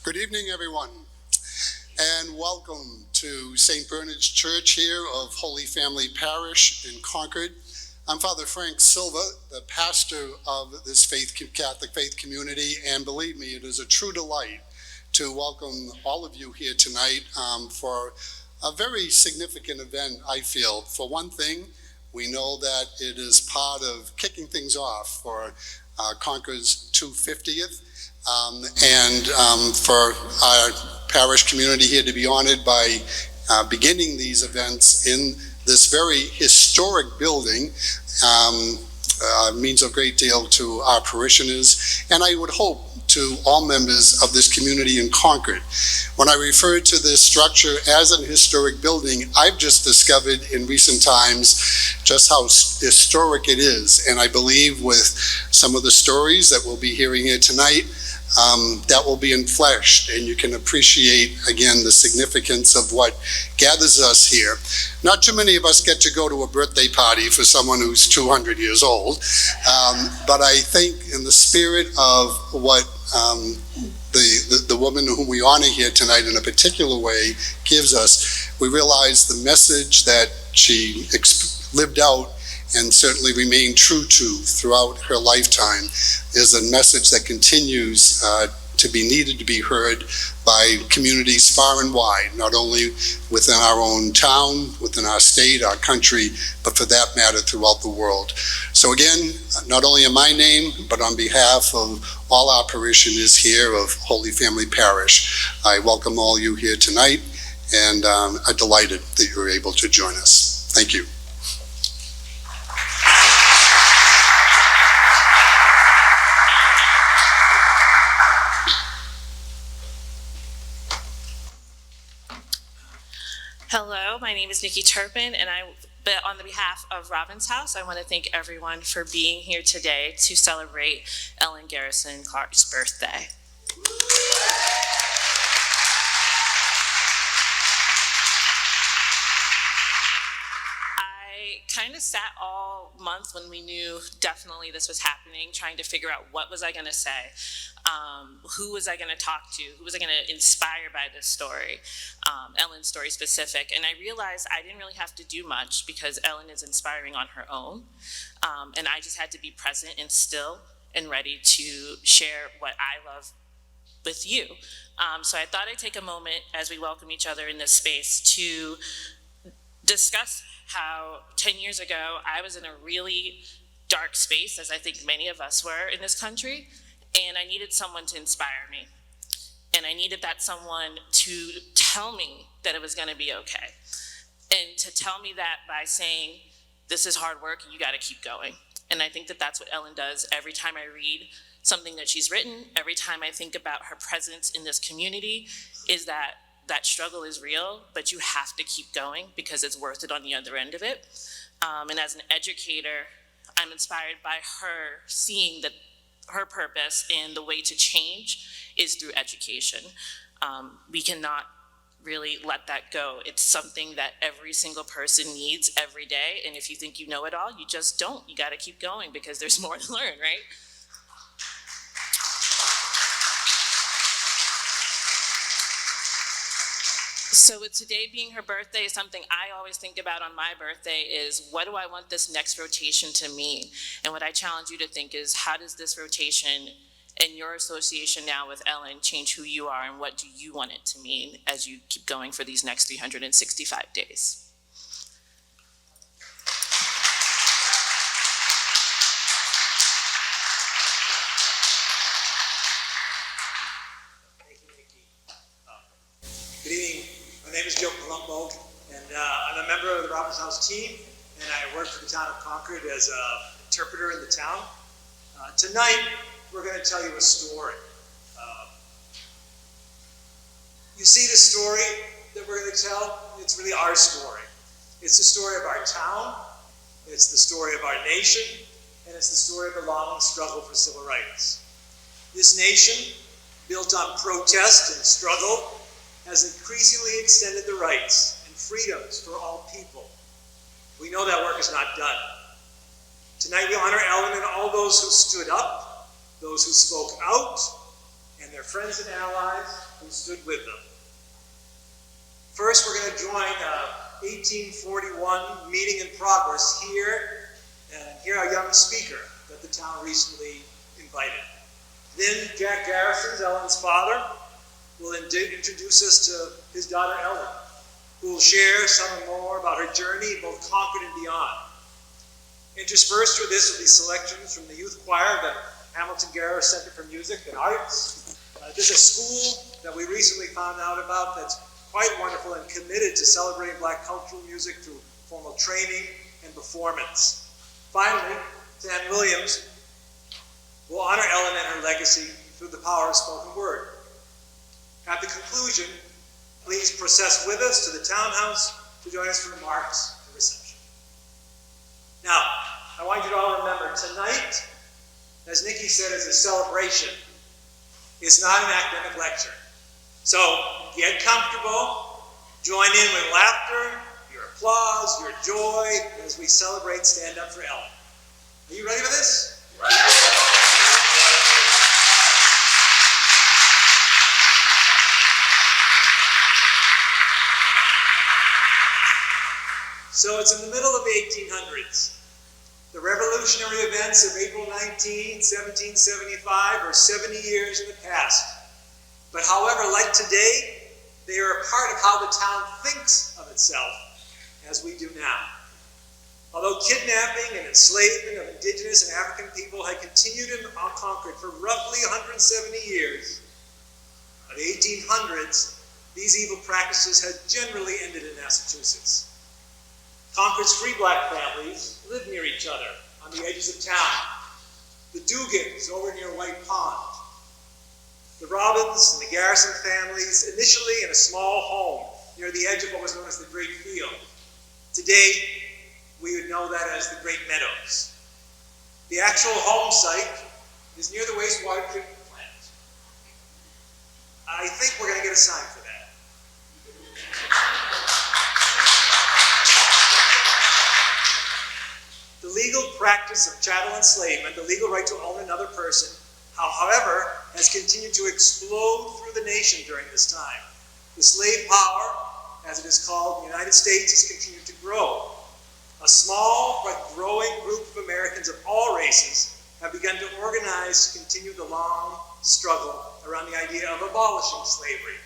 Good evening, everyone, and welcome to St. Bernard's Church here of Holy Family Parish in Concord. I'm Father Frank Silva, the pastor of this Catholic faith community, and believe me, it is a true delight to welcome all of you here tonight for a very significant event, I feel. For one thing, we know that it is part of kicking things off for Concord's 250th. And for our parish community here to be honored by beginning these events in this very historic building means a great deal to our parishioners, and I would hope to all members of this community in Concord. When I refer to this structure as an historic building, I've just discovered in recent times just how historic it is, and I believe with some of the stories that we'll be hearing here tonight, that will be enfleshed, and you can appreciate again the significance of what gathers us here. Not too many of us get to go to a birthday party for someone who's 200 years old, but I think in the spirit of what the woman whom we honor here tonight in a particular way gives us, we realize the message that she lived out and certainly remained true to throughout her lifetime is a message that continues to be needed to be heard by communities far and wide, not only within our own town, within our state, our country, but for that matter throughout the world. So again, not only in my name, but on behalf of all our parishioners here of Holy Family Parish, I welcome all you here tonight and are delighted that you're able to join us. Thank you. Hello, my name is Nikki Turpin, and on the behalf of Robin's House, I want to thank everyone for being here today to celebrate Ellen Garrison Clark's birthday. I kind of sat all month when we knew definitely this was happening, trying to figure out what was I going to say, who was I going to talk to, who was I going to inspire by this story, Ellen's story specific. And I realized I didn't really have to do much because Ellen is inspiring on her own, and I just had to be present and still and ready to share what I love with you. So I thought I'd take a moment as we welcome each other in this space to discuss how 10 years ago I was in a really dark space, as I think many of us were in this country, and I needed someone to inspire me. And I needed that someone to tell me that it was going to be okay. And to tell me that by saying, this is hard work and you got to keep going. And I think that that's what Ellen does every time I read something that she's written, every time I think about her presence in this community, is that struggle is real, but you have to keep going because it's worth it on the other end of it. And as an educator, I'm inspired by her seeing that her purpose and the way to change is through education. We cannot really let that go. It's something that every single person needs every day. And if you think you know it all, you just don't. You got to keep going because there's more to learn, right? So with today being her birthday, something I always think about on my birthday is, what do I want this next rotation to mean? And what I challenge you to think is, how does this rotation and your association now with Ellen change who you are, and what do you want it to mean as you keep going for these next 365 days? Good evening. My name is Joe Palumbo, and I'm a member of the Robin's House team, and I work for the town of Concord as an interpreter in the town. Tonight, we're going to tell you a story. You see the story that we're going to tell? It's really our story. It's the story of our town, it's the story of our nation, and it's the story of the long struggle for civil rights. This nation, built on protest and struggle, has increasingly extended the rights and freedoms for all people. We know that work is not done. Tonight we honor Ellen and all those who stood up, those who spoke out, and their friends and allies who stood with them. First, we're going to join 1841 meeting in progress here and hear a young speaker that the town recently invited. Then Jack Garrison, Ellen's father, will introduce us to his daughter Ellen, who will share some more about her journey in both Concord and beyond. Interspersed with this will be selections from the youth choir of the Hamilton Garrison Center for Music and Arts. This is a school that we recently found out about that's quite wonderful and committed to celebrating Black cultural music through formal training and performance. Finally, Sam Williams will honor Ellen and her legacy through the power of spoken word. At the conclusion, please process with us to the townhouse to join us for remarks and reception. Now, I want you to all remember, tonight, as Nikki said, is a celebration. It's not an academic lecture. So get comfortable, join in with laughter, your applause, your joy, as we celebrate Stand Up for Ellen. Are you ready for this? So it's in the middle of the 1800s. The revolutionary events of April 19, 1775 are 70 years in the past. But however, like today, they are a part of how the town thinks of itself, as we do now. Although kidnapping and enslavement of indigenous and African people had continued in Concord for roughly 170 years, by the 1800s, these evil practices had generally ended in Massachusetts. Concord's free Black families lived near each other on the edges of town. The Dugans over near White Pond. The Robbins and the Garrison families, initially in a small home near the edge of what was known as the Great Field. Today, we would know that as the Great Meadows. The actual home site is near the wastewater treatment plant. I think we're going to get a sign for that. The legal practice of chattel enslavement, the legal right to own another person, however, has continued to explode through the nation during this time. The slave power, as it is called in the United States, has continued to grow. A small but growing group of Americans of all races have begun to organize to continue the long struggle around the idea of abolishing slavery,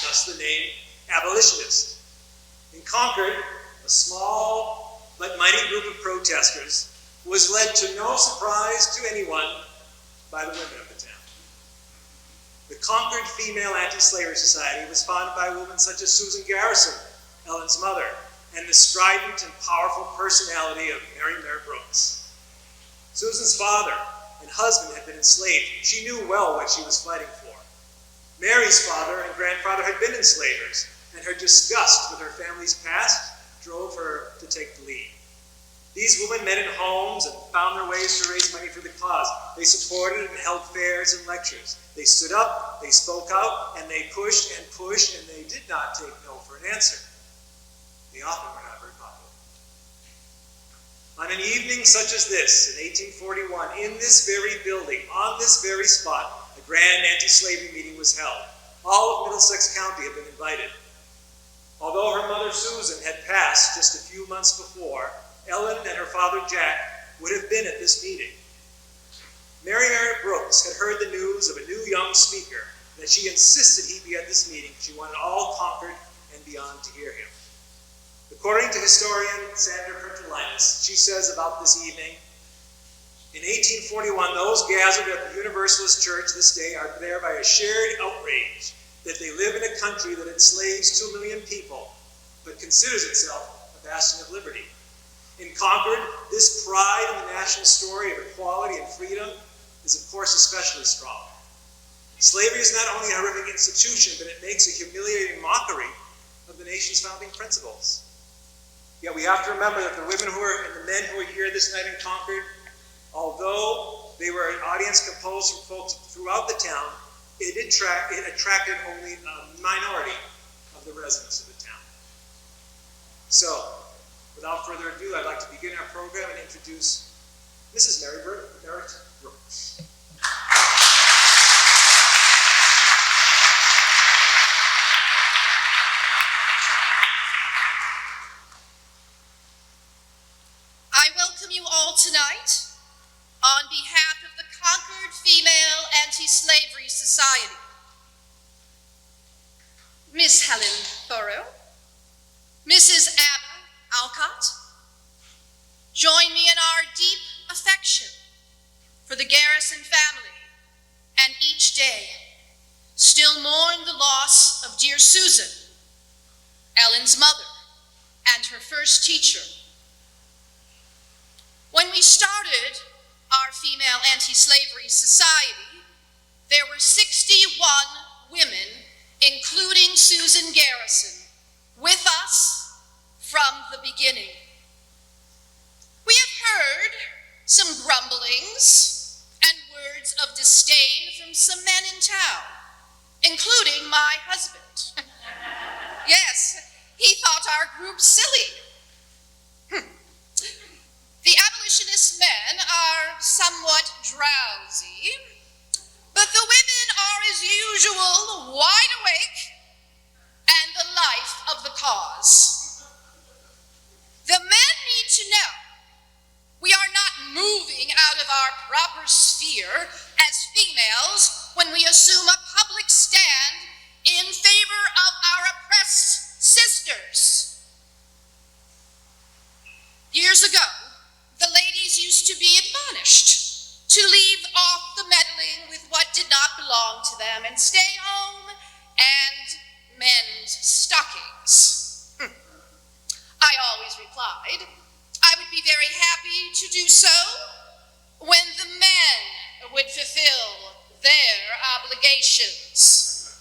thus the name abolitionist. In Concord, a small but mighty group of protesters was led to no surprise to anyone by the women of the town. The Concord Female Anti-Slavery Society was founded by women such as Susan Garrison, Ellen's mother, and the strident and powerful personality of Mary Brooks. Susan's father and husband had been enslaved. She knew well what she was fighting for. Mary's father and grandfather had been enslavers, and her disgust with her family's past drove her to take the lead. These women met in homes and found their ways to raise money for the cause. They supported and held fairs and lectures. They stood up, they spoke out, and they pushed, and they did not take no for an answer. They often were not very popular. On an evening such as this, in 1841, in this very building, on this very spot, a grand anti-slavery meeting was held. All of Middlesex County had been invited. Although her mother Susan had passed just a few months before, Ellen and her father Jack would have been at this meeting. Mary Brooks had heard the news of a new young speaker, that she insisted he be at this meeting. She wanted all Concord and beyond to hear him. According to historian Sandra Pertolinis, she says about this evening, in 1841, those gathered at the Universalist Church this day are there by a shared outrage that they live in a country that enslaves 2 million people, but considers itself a bastion of liberty. In Concord, this pride in the national story of equality and freedom is, of course, especially strong. Slavery is not only a horrific institution, but it makes a humiliating mockery of the nation's founding principles. Yet we have to remember that the women and the men who are here this night in Concord, although they were an audience composed from folks throughout the town, it attracted only a minority of the residents of the town. So, without further ado, I'd like to begin our program and introduce Mrs. Mary Brooks. Anti-Slavery Society. Miss Helen Thoreau, Mrs. Abba Alcott, join me in our deep affection for the Garrison family, and each day still mourn the loss of dear Susan, Ellen's mother, and her first teacher. When we started our Female Anti-Slavery Society, there were 61 women, including Susan Garrison, with us from the beginning. We have heard some grumblings and words of disdain from some men in town, including my husband. Yes, he thought our group silly. The abolitionist men are somewhat drowsy, but the women are, as usual, wide awake and the life of the cause. The men need to know we are not moving out of our proper sphere as females when we assume a public stand in favor of our oppressed sisters. Years ago, the ladies used to be admonished to leave off the meddling with what did not belong to them and stay home and mend stockings. I always replied I would be very happy to do so when the men would fulfill their obligations.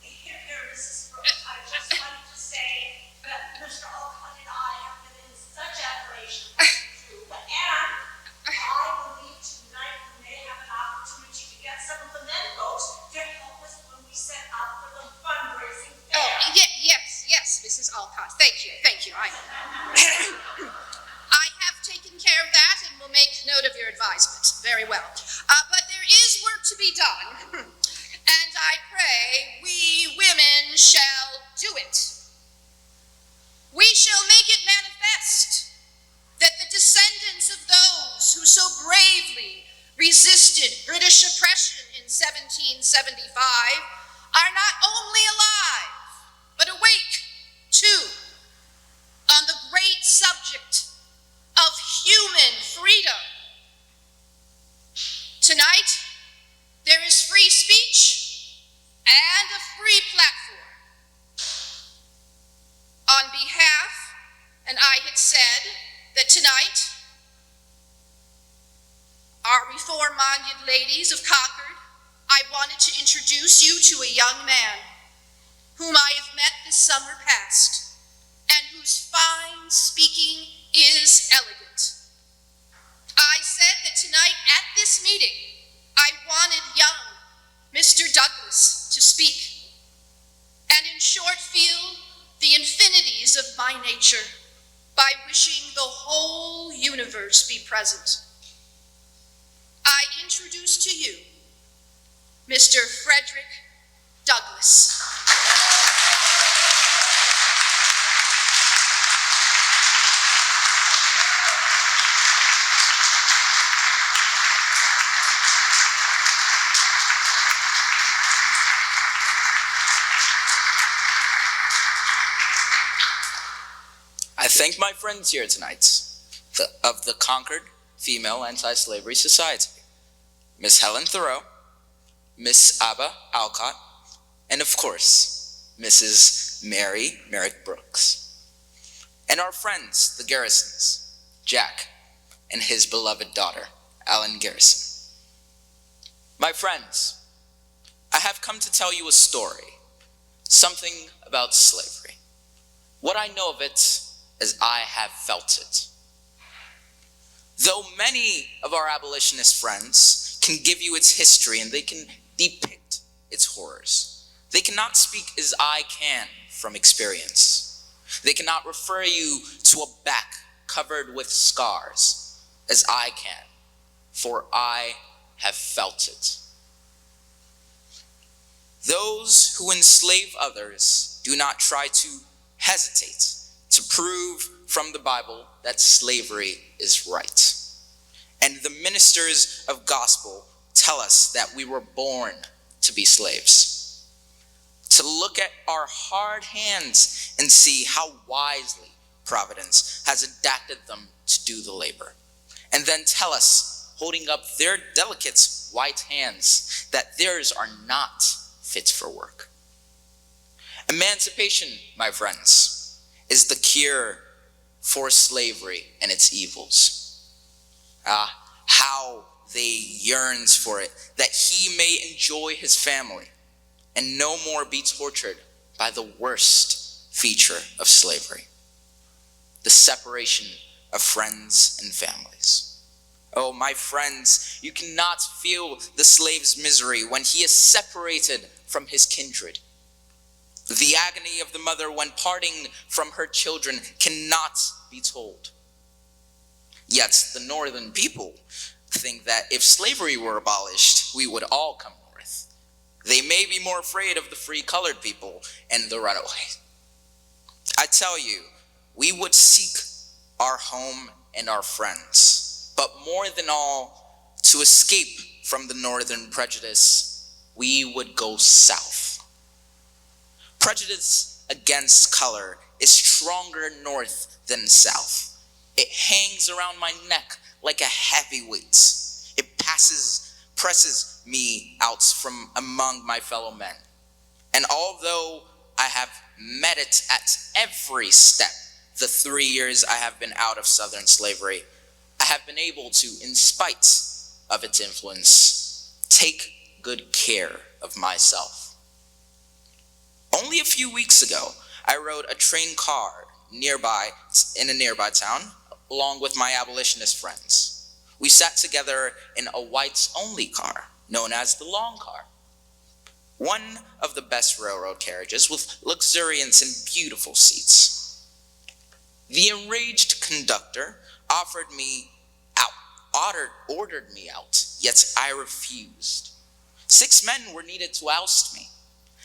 Here, Mrs. Brooks, I just wanted to say that Mr. Alcott and I have been in such admiration for you, and I believe tonight we may have an opportunity to get some of the men folks to help us when we set up for the fundraising fair. Oh, yes, Mrs. Alcott. Thank you. I have taken care of that and will make note of your advisement. Very well. But there is work to be done, and I pray we women shall do it. We shall make it manifest that the descendants of those who so bravely resisted British oppression in 1775 are not only alive, but awake, too, on the great subject of human freedom. Tonight, there is free speech and a free platform. On behalf, and I had said that tonight, our reform-minded ladies of Concord, I wanted to introduce you to a young man whom I have met this summer past, and whose fine speaking is elegant. I said that tonight at this meeting, I wanted young Mr. Douglas to speak, and in short feel the infinities of my nature by wishing the whole universe be present. I introduce to you Mr. Frederick Douglass. I thank my friends here tonight of the Concord Female Anti-Slavery Society, Miss Helen Thoreau, Miss Abba Alcott, and of course, Mrs. Mary Merrick Brooks. And our friends, the Garrisons, Jack and his beloved daughter, Ellen Garrison. My friends, I have come to tell you a story, something about slavery. What I know of it as I have felt it. Though many of our abolitionist friends can give you its history and they can depict its horrors, they cannot speak as I can from experience. They cannot refer you to a back covered with scars as I can, for I have felt it. Those who enslave others do not try to hesitate to prove from the Bible that slavery is right. And the ministers of gospel tell us that we were born to be slaves. To look at our hard hands and see how wisely Providence has adapted them to do the labor. And then tell us, holding up their delicate white hands, that theirs are not fit for work. Emancipation, my friends, is the cure for slavery and its evils. How they yearns for it, that he may enjoy his family and no more be tortured by the worst feature of slavery, the separation of friends and families. Oh, my friends, you cannot feel the slave's misery when he is separated from his kindred. The agony of the mother when parting from her children cannot be told. Yet the northern people think that if slavery were abolished, we would all come north. They may be more afraid of the free colored people and the runaway. I tell you, we would seek our home and our friends, but more than all, to escape from the northern prejudice, we would go south. Prejudice against color is stronger north than south. It hangs around my neck like a heavyweight. It presses me out from among my fellow men. And although I have met it at every step, the 3 years I have been out of Southern slavery, I have been able to, in spite of its influence, take good care of myself. Only a few weeks ago, I rode a train car in a nearby town, along with my abolitionist friends. We sat together in a whites-only car, known as the long car. One of the best railroad carriages with luxuriance and beautiful seats. The enraged conductor ordered me out, yet I refused. 6 men were needed to oust me.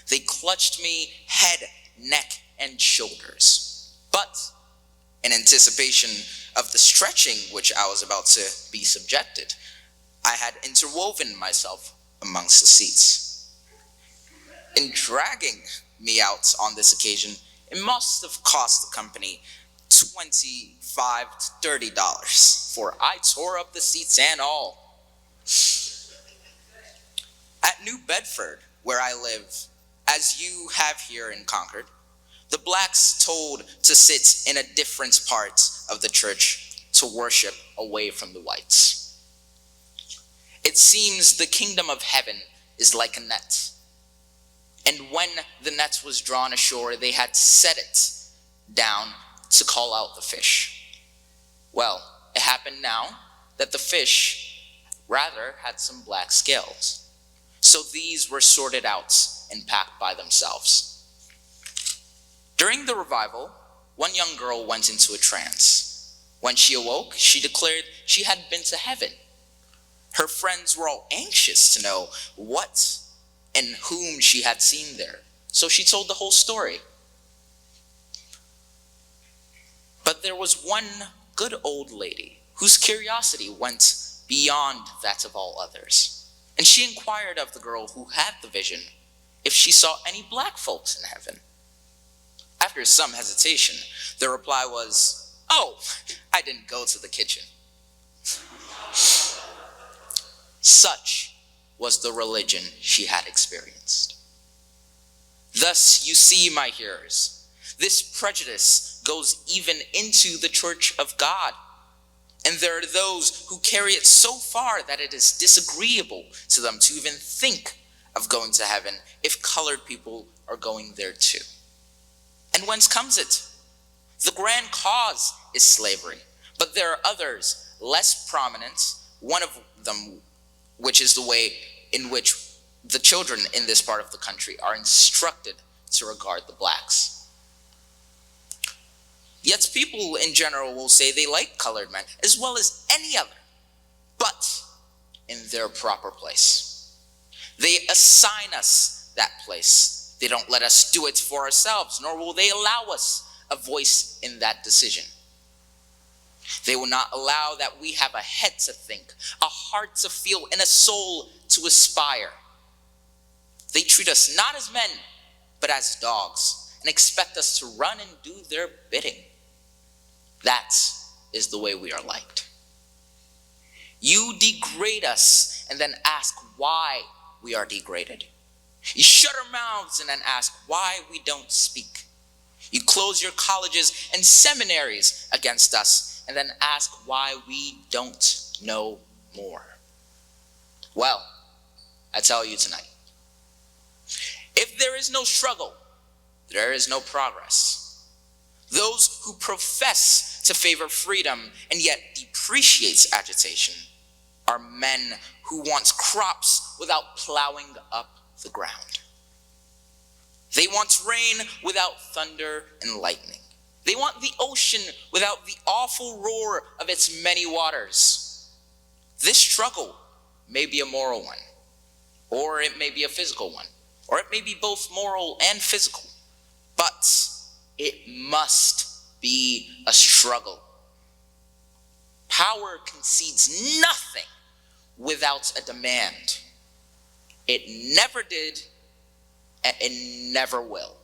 They clutched me head, neck, and shoulders. But in anticipation of the stretching which I was about to be subjected, I had interwoven myself amongst the seats. In dragging me out on this occasion, it must have cost the company $25 to $30, for I tore up the seats and all. At New Bedford, where I live, as you have here in Concord, the blacks told to sit in a different part of the church to worship away from the whites. It seems the kingdom of heaven is like a net, and when the net was drawn ashore, they had set it down to call out the fish. Well, it happened now that the fish rather had some black scales, so these were sorted out and packed by themselves. During the revival, one young girl went into a trance. When she awoke, she declared she had been to heaven. Her friends were all anxious to know what and whom she had seen there, so she told the whole story. But there was one good old lady whose curiosity went beyond that of all others, and she inquired of the girl who had the vision if she saw any black folks in heaven. After some hesitation, the reply was, "Oh, I didn't go to the kitchen." Such was the religion she had experienced. Thus, you see, my hearers, this prejudice goes even into the church of God. And there are those who carry it so far that it is disagreeable to them to even think of going to heaven if colored people are going there too. And whence comes it? The grand cause is slavery, but there are others less prominent, one of them which is the way in which the children in this part of the country are instructed to regard the blacks. Yet people in general will say they like colored men as well as any other, but in their proper place. They assign us that place. They don't let us do it for ourselves, nor will they allow us a voice in that decision. They will not allow that we have a head to think, a heart to feel, and a soul to aspire. They treat us not as men, but as dogs, and expect us to run and do their bidding. That is the way we are liked. You degrade us and then ask why we are degraded. You shut our mouths and then ask why we don't speak. You close your colleges and seminaries against us and then ask why we don't know more. Well, I tell you tonight, if there is no struggle, there is no progress. Those who profess to favor freedom and yet depreciates agitation are men who want crops without plowing up the ground. They want rain without thunder and lightning. They want the ocean without the awful roar of its many waters. This struggle may be a moral one, or it may be a physical one, or it may be both moral and physical, but it must be a struggle. Power concedes nothing without a demand. It never did, and it never will.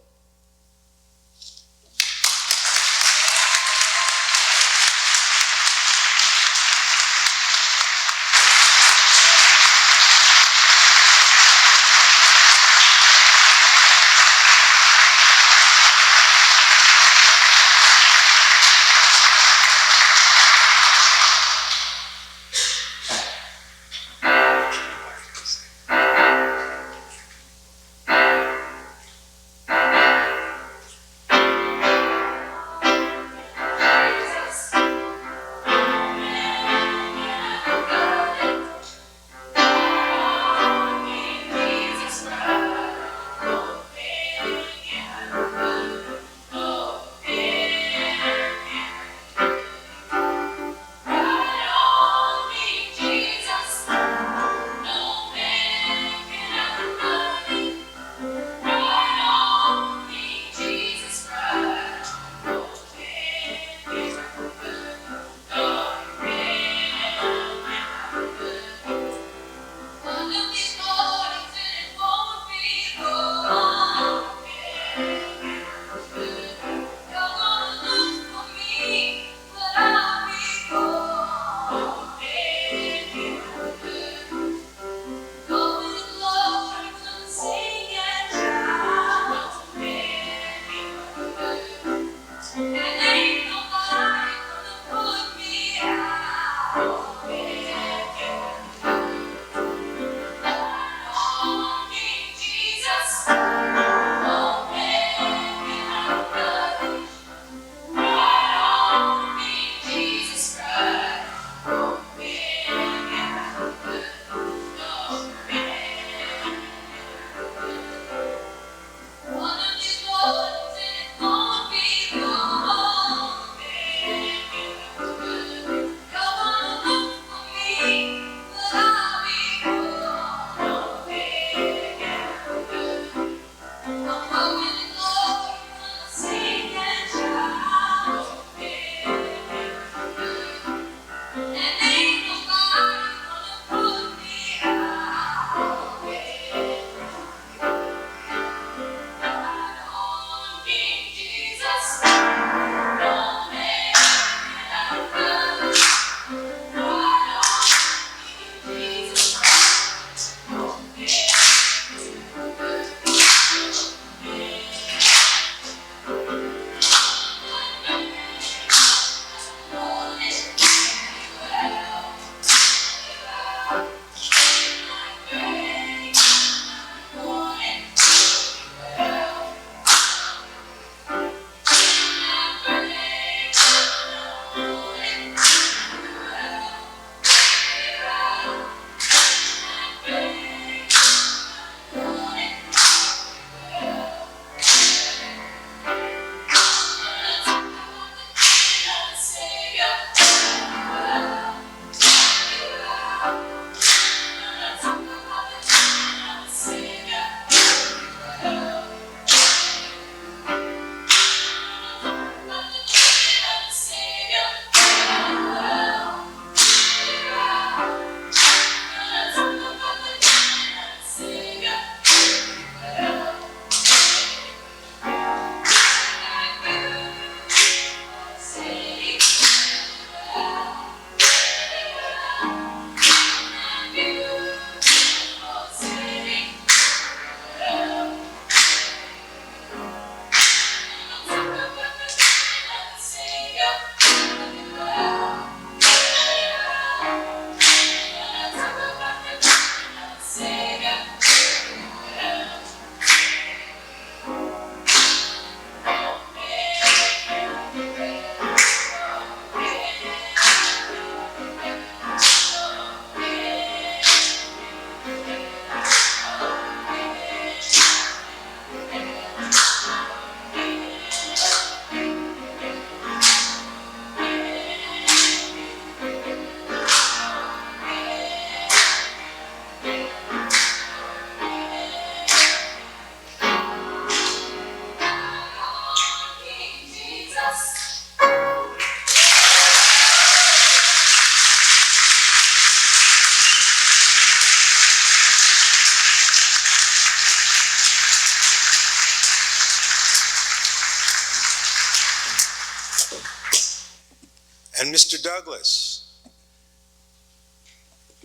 And Mr. Douglas,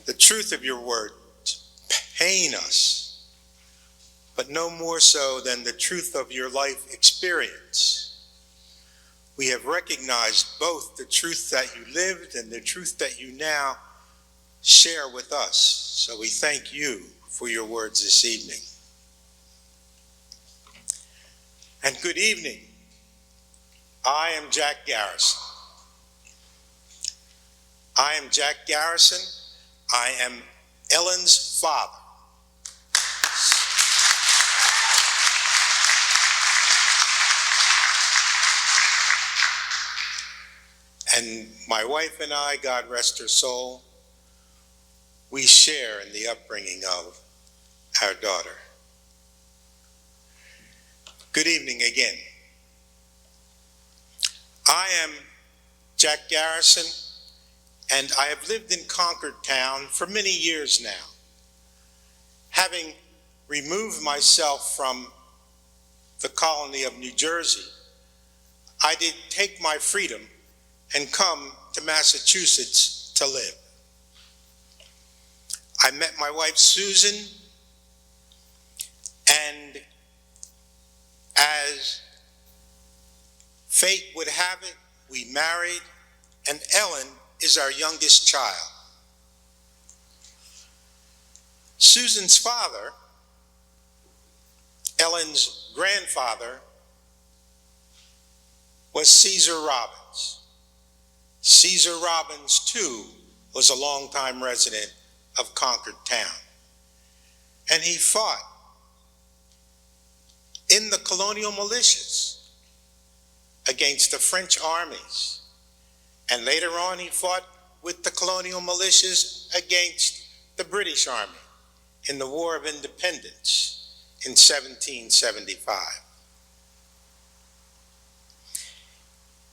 the truth of your words pain us, but no more so than the truth of your life experience. We have recognized both the truth that you lived and the truth that you now share with us. So we thank you for your words this evening. And good evening. I am Jack Garrison. I am Jack Garrison. I am Ellen's father. And my wife and I, God rest her soul, we share in the upbringing of our daughter. Good evening again. I am Jack Garrison, and I have lived in Concord town for many years now. Having removed myself from the colony of New Jersey, I did take my freedom and come to Massachusetts to live. I met my wife Susan, and as fate would have it, we married, and Ellen is our youngest child. Susan's father, Ellen's grandfather, was Caesar Robbins. Caesar Robbins, too, was a longtime resident of Concord town. And he fought in the colonial militias against the French armies. And later on, he fought with the colonial militias against the British Army in the War of Independence in 1775.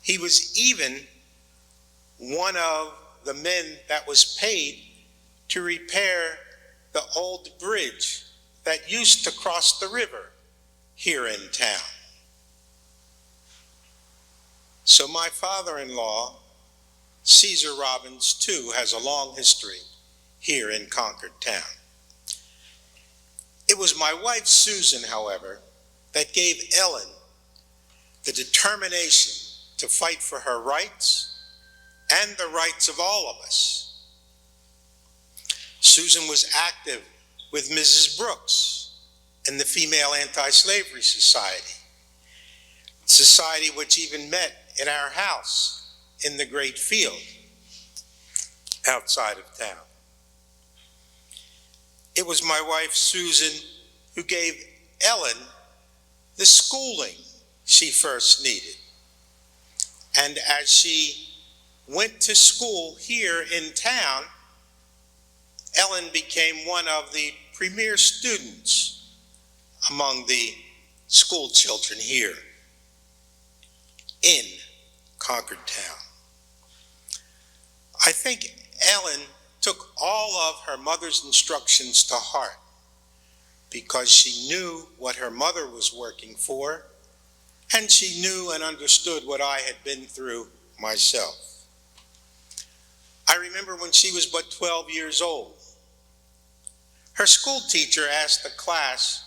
He was even one of the men that was paid to repair the old bridge that used to cross the river here in town. So my father-in-law, Caesar Robbins, too, has a long history here in Concord town. It was my wife, Susan, however, that gave Ellen the determination to fight for her rights and the rights of all of us. Susan was active with Mrs. Brooks in the Female Anti-Slavery Society which even met in our house in the great field outside of town. It was my wife, Susan, who gave Ellen the schooling she first needed. And as she went to school here in town, Ellen became one of the premier students among the school children here in Concord town. I think Ellen took all of her mother's instructions to heart because she knew what her mother was working for, and she knew and understood what I had been through myself. I remember when she was but 12 years old, her school teacher asked the class,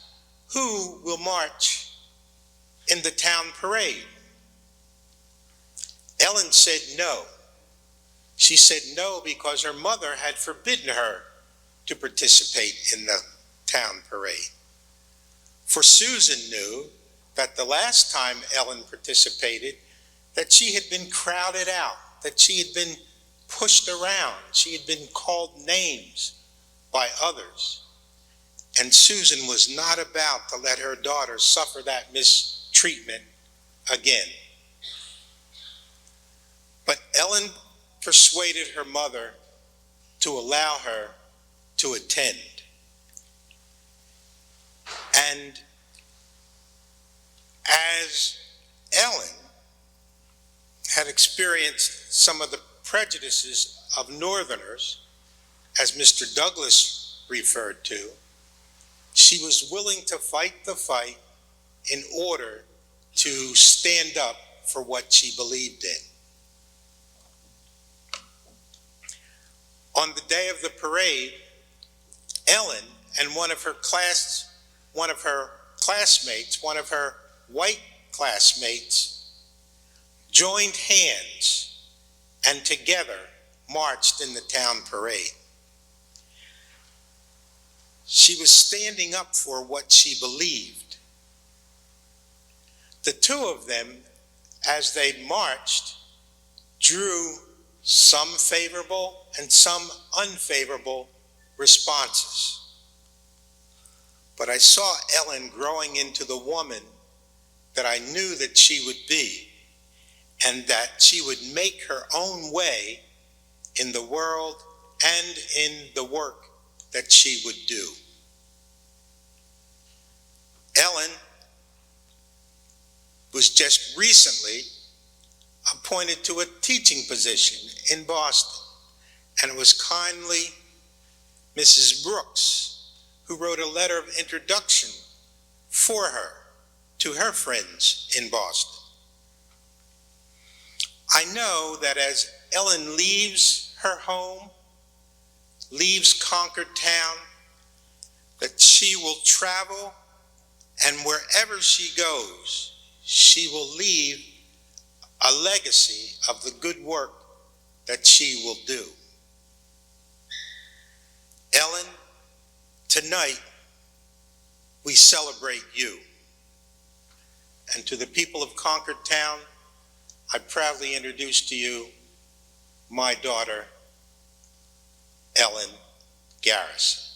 "Who will march in the town parade?" Ellen said no. She said no because her mother had forbidden her to participate in the town parade. For Susan knew that the last time Ellen participated, that she had been crowded out, that she had been pushed around, she had been called names by others. And Susan was not about to let her daughter suffer that mistreatment again. But Ellen persuaded her mother to allow her to attend. And as Ellen had experienced some of the prejudices of Northerners, as Mr. Douglas referred to, she was willing to fight the fight in order to stand up for what she believed in. On the day of the parade, Ellen and one of her white classmates, joined hands and together marched in the town parade. She was standing up for what she believed. The two of them, as they marched, drew some favorable and some unfavorable responses. But I saw Ellen growing into the woman that I knew that she would be, and that she would make her own way in the world and in the work that she would do. Ellen was just recently appointed to a teaching position in Boston, and it was kindly Mrs. Brooks who wrote a letter of introduction for her to her friends in Boston. I know that as Ellen leaves her home, leaves Concord town, that she will travel, and wherever she goes, she will leave a legacy of the good work that she will do. Ellen, tonight we celebrate you. And to the people of Concord town, I proudly introduce to you my daughter, Ellen Garrison.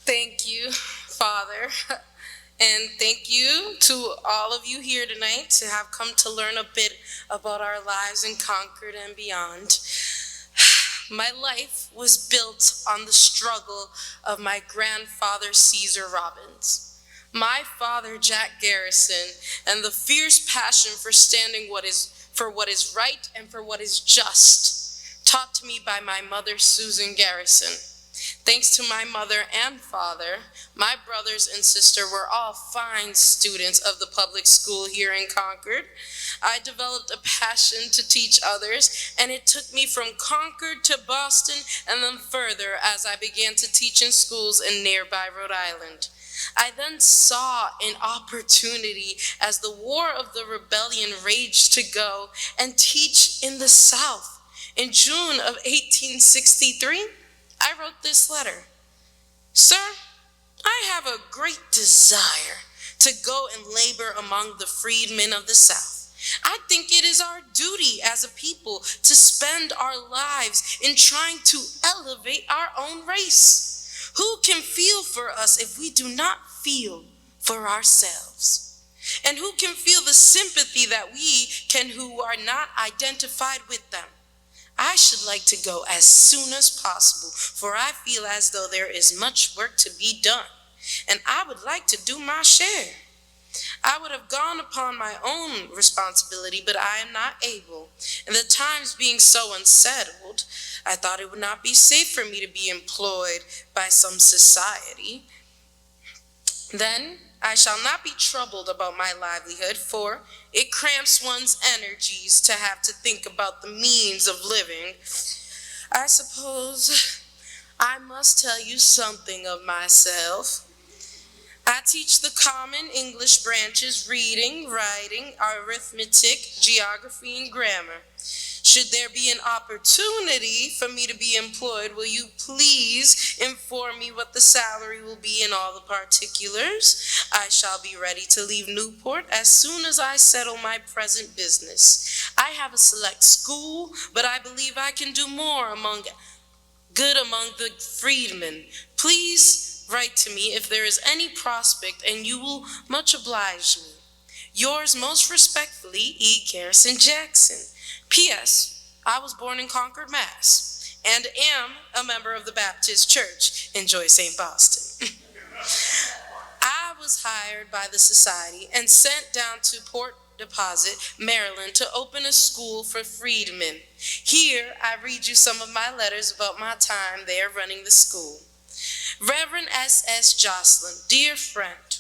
Thank you, Father, and thank you to all of you here tonight to have come to learn a bit about our lives in Concord and beyond. My life was built on the struggle of my grandfather, Caesar Robbins, my father, Jack Garrison, and the fierce passion for standing for what is right and for what is just, taught to me by my mother, Susan Garrison. Thanks to my mother and father, my brothers and sister were all fine students of the public school here in Concord. I developed a passion to teach others, and it took me from Concord to Boston and then further as I began to teach in schools in nearby Rhode Island. I then saw an opportunity as the War of the Rebellion raged to go and teach in the South. In June of 1863, I wrote this letter. Sir, I have a great desire to go and labor among the freedmen of the South. I think it is our duty as a people to spend our lives in trying to elevate our own race. Who can feel for us if we do not feel for ourselves? And who can feel the sympathy that we can who are not identified with them? I should like to go as soon as possible, for I feel as though there is much work to be done, and I would like to do my share. I would have gone upon my own responsibility, but I am not able, and the times being so unsettled, I thought it would not be safe for me to be employed by some society. Then I shall not be troubled about my livelihood, for it cramps one's energies to have to think about the means of living. I suppose I must tell you something of myself. I teach the common English branches: reading, writing, arithmetic, geography, and grammar. Should there be an opportunity for me to be employed, will you please inform me what the salary will be and all the particulars? I shall be ready to leave Newport as soon as I settle my present business. I have a select school, but I believe I can do more among the freedmen. Please write to me if there is any prospect, and you will much oblige me. Yours most respectfully, E. Garrison Jackson. P.S. I was born in Concord, Mass., and am a member of the Baptist Church in Joy St. Boston. I was hired by the society and sent down to Port Deposit, Maryland, to open a school for freedmen. Here, I read you some of my letters about my time there running the school. Reverend S.S. Jocelyn, dear friend,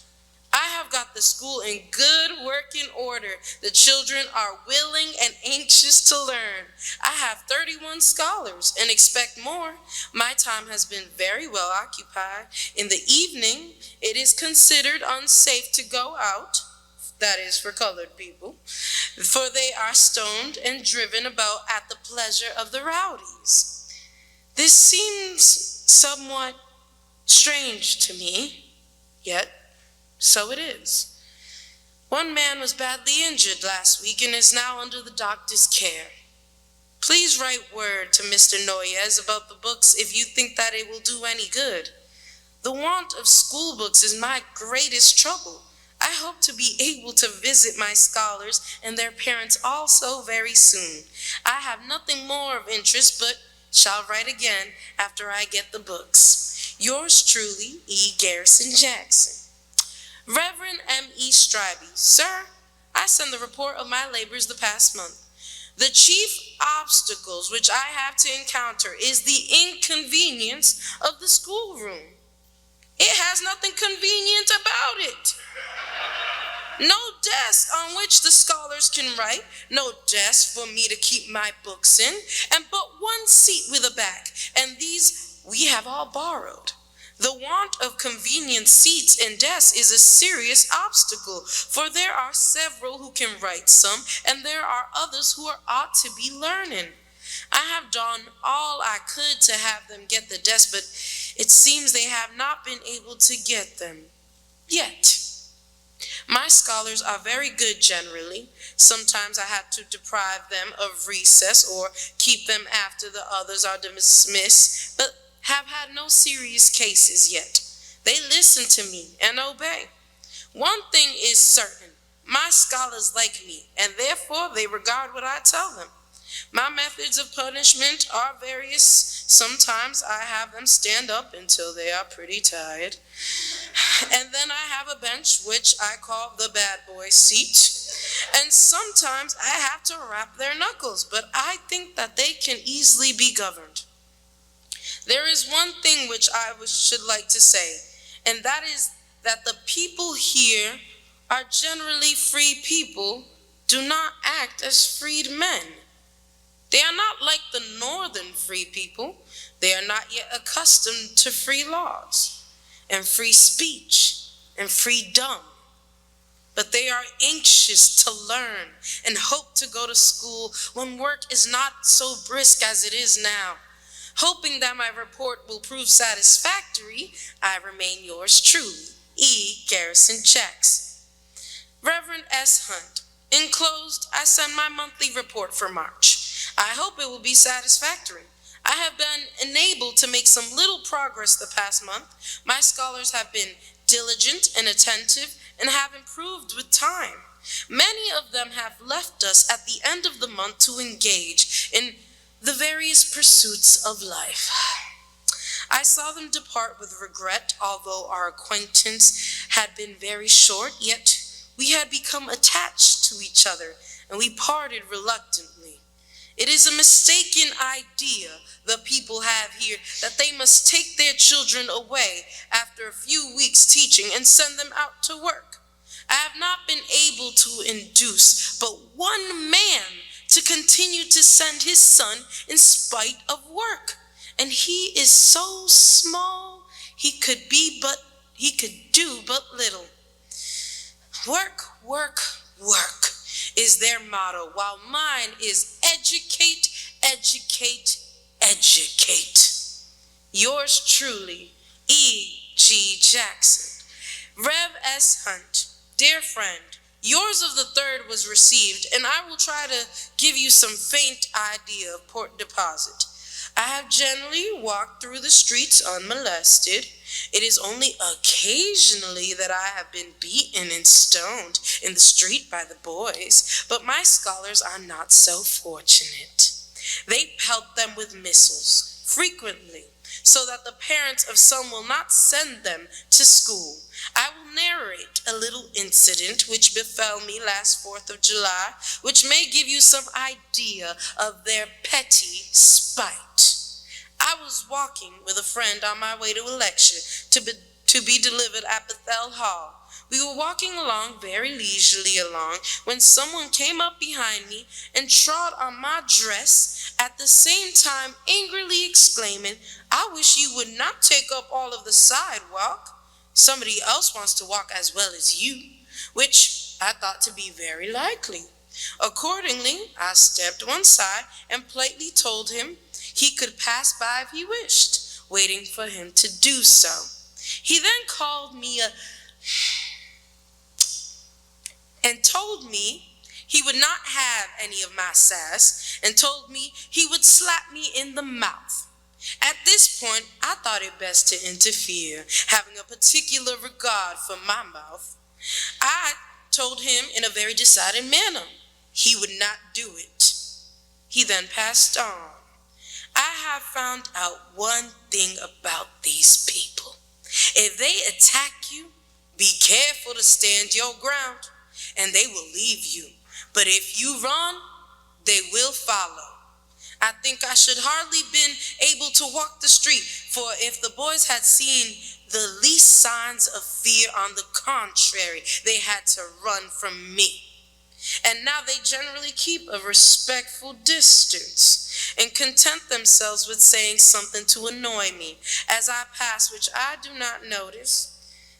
I have got the school in good working order. The children are willing and anxious to learn. I have 31 scholars and expect more. My time has been very well occupied. In the evening, it is considered unsafe to go out, that is for colored people, for they are stoned and driven about at the pleasure of the rowdies. This seems somewhat strange to me, yet so it is. One man was badly injured last week and is now under the doctor's care. Please write word to Mr. Noyes about the books if you think that it will do any good. The want of school books is my greatest trouble. I hope to be able to visit my scholars and their parents also very soon. I have nothing more of interest, but shall write again after I get the books. Yours truly, E. Garrison Jackson. Reverend M.E. Strybey, sir, I send the report of my labors the past month. The chief obstacles which I have to encounter is the inconvenience of the schoolroom. It has nothing convenient about it. No desk on which the scholars can write, no desk for me to keep my books in, and but one seat with a back, and these we have all borrowed. The want of convenient seats and desks is a serious obstacle, for there are several who can write some, and there are others who ought to be learning. I have done all I could to have them get the desk, but it seems they have not been able to get them yet. My scholars are very good generally. Sometimes I had to deprive them of recess or keep them after the others are dismissed, but have had no serious cases yet. They listen to me and obey. One thing is certain, my scholars like me, and therefore they regard what I tell them. My methods of punishment are various. Sometimes I have them stand up until they are pretty tired. And then I have a bench, which I call the bad boy seat. And sometimes I have to rap their knuckles, but I think that they can easily be governed. There is one thing which I should like to say, and that is that the people here are generally free people, do not act as freed men. They are not like the northern free people. They are not yet accustomed to free laws and free speech and freedom. But they are anxious to learn and hope to go to school when work is not so brisk as it is now. Hoping that my report will prove satisfactory, I remain yours truly, E. Garrison Jackson. Reverend S. Hunt, enclosed, I send my monthly report for March. I hope it will be satisfactory. I have been enabled to make some little progress the past month. My scholars have been diligent and attentive and have improved with time. Many of them have left us at the end of the month to engage in the various pursuits of life. I saw them depart with regret, although our acquaintance had been very short, yet we had become attached to each other, and we parted reluctantly. It is a mistaken idea the people have here that they must take their children away after a few weeks teaching and send them out to work. I have not been able to induce but one man to continue to send his son in spite of work. And he is so small, he could do but little. Work, work, work is their motto, while mine is educate, educate, educate. Yours truly, E. G. Jackson. Rev. S. Hunt, dear friend, yours of the 3rd was received, and I will try to give you some faint idea of port deposit. I have generally walked through the streets unmolested. It is only occasionally that I have been beaten and stoned in the street by the boys, but my scholars are not so fortunate. They pelt them with missiles, frequently. so that the parents of some will not send them to school. I will narrate a little incident which befell me last 4th of July, which may give you some idea of their petty spite. I was walking with a friend on my way to a lecture to be delivered at Bethel Hall. We were walking along, very leisurely along, when someone came up behind me and trod on my dress, at the same time angrily exclaiming, "I wish you would not take up all of the sidewalk. Somebody else wants to walk as well as you," which I thought to be very likely. Accordingly, I stepped one side and politely told him he could pass by if he wished, waiting for him to do so. He then called me and told me he would not have any of my sass, and told me he would slap me in the mouth. At this point, I thought it best to interfere, having a particular regard for my mouth. I told him in a very decided manner he would not do it. He then passed on. I have found out one thing about these people. If they attack you, be careful to stand your ground, and they will leave you. But if you run, they will follow. I think I should hardly been able to walk the street, for if the boys had seen the least signs of fear, on the contrary, they had to run from me. And now they generally keep a respectful distance and content themselves with saying something to annoy me as I pass, which I do not notice.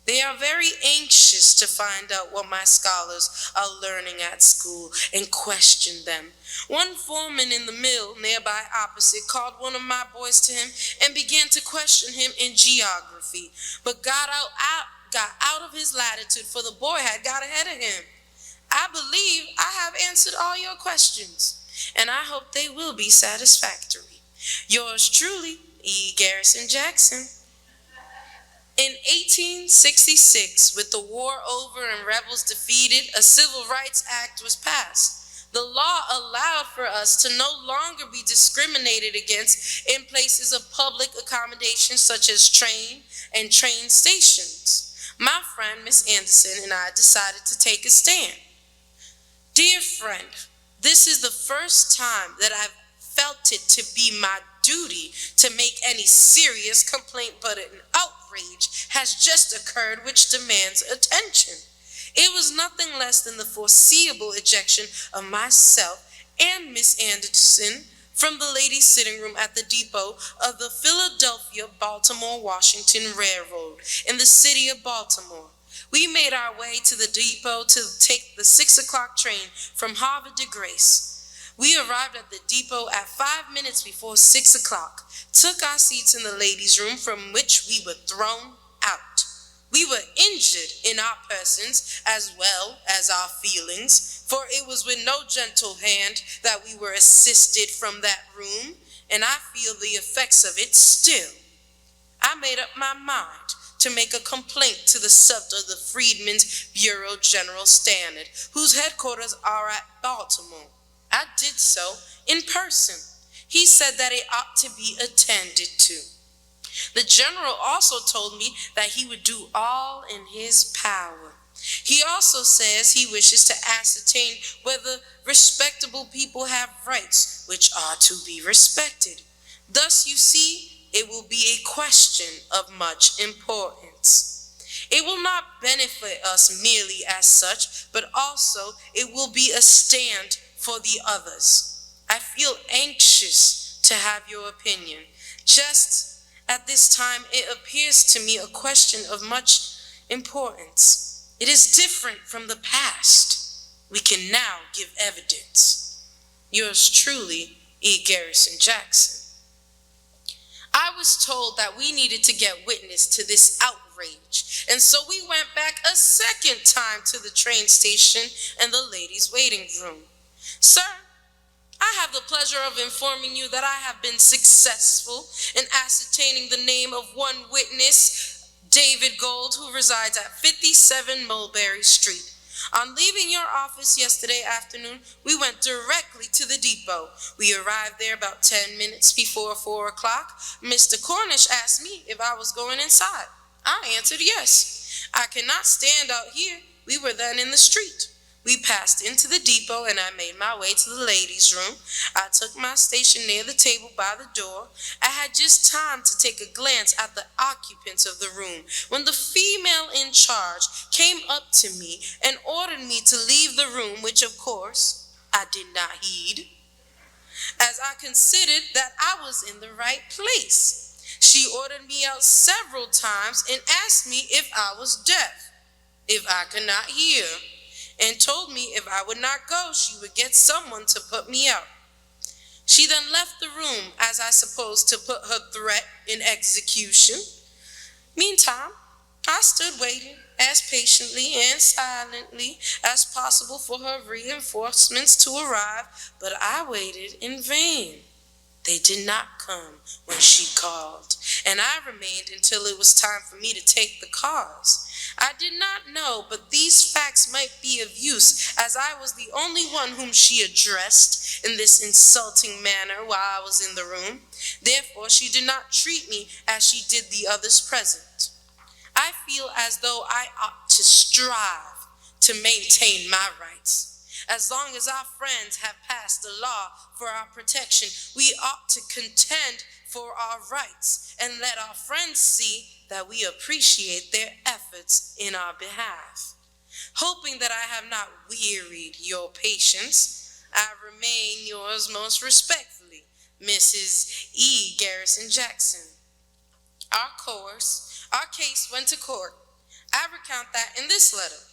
They are very anxious to find out what my scholars are learning at school and question them. One foreman in the mill nearby opposite called one of my boys to him and began to question him in geography, but got out of his latitude, for the boy had got ahead of him. I believe I have answered all your questions, and I hope they will be satisfactory. Yours truly, E. Garrison Jackson. In 1866, with the war over and rebels defeated, a Civil Rights Act was passed. The law allowed for us to no longer be discriminated against in places of public accommodation such as train and train stations. My friend, Miss Anderson, and I decided to take a stand. Dear friend, this is the first time that I've felt it to be my duty to make any serious complaint, but an outrage has just occurred which demands attention. It was nothing less than the foreseeable ejection of myself and Miss Anderson from the ladies' sitting room at the depot of the Philadelphia, Baltimore, Washington Railroad in the city of Baltimore. We made our way to the depot to take the 6 o'clock train from Harvard to Grace. We arrived at the depot at 5 minutes before 6 o'clock, took our seats in the ladies' room, from which we were thrown out. We were injured in our persons as well as our feelings, for it was with no gentle hand that we were assisted from that room, and I feel the effects of it still. I made up my mind to make a complaint to the SUBT of the Freedmen's Bureau General Standard, whose headquarters are at Baltimore. I did so in person. He said that it ought to be attended to. The general also told me that he would do all in his power. He also says he wishes to ascertain whether respectable people have rights which are to be respected. Thus, you see, it will be a question of much importance. It will not benefit us merely as such, but also it will be a stand for the others. I feel anxious to have your opinion. Just at this time, it appears to me a question of much importance. It is different from the past. We can now give evidence. Yours truly, E. Garrison Jackson. I was told that we needed to get witness to this outrage, and so we went back a second time to the train station and the ladies' waiting room. Sir, I have the pleasure of informing you that I have been successful in ascertaining the name of one witness, David Gold, who resides at 57 Mulberry Street. On leaving your office yesterday afternoon, we went directly to the depot. We arrived there about 10 minutes before 4 o'clock. Mr. Cornish asked me if I was going inside. I answered yes. I cannot stand out here. We were then in the street. We passed into the depot and I made my way to the ladies' room. I took my station near the table by the door. I had just time to take a glance at the occupants of the room when the female in charge came up to me and ordered me to leave the room, which of course I did not heed, as I considered that I was in the right place. She ordered me out several times and asked me if I was deaf, if I could not hear, and told me if I would not go, she would get someone to put me out. She then left the room, as I suppose to put her threat in execution. Meantime, I stood waiting as patiently and silently as possible for her reinforcements to arrive, but I waited in vain. They did not come when she called, and I remained until it was time for me to take the cars. I did not know, but these facts might be of use, as I was the only one whom she addressed in this insulting manner while I was in the room. Therefore, she did not treat me as she did the others present. I feel as though I ought to strive to maintain my rights. As long as our friends have passed a law for our protection, we ought to contend for our rights and let our friends see that we appreciate their efforts in our behalf. Hoping that I have not wearied your patience, I remain yours most respectfully, Mrs. E. Garrison Jackson. Our case went to court. I recount that in this letter.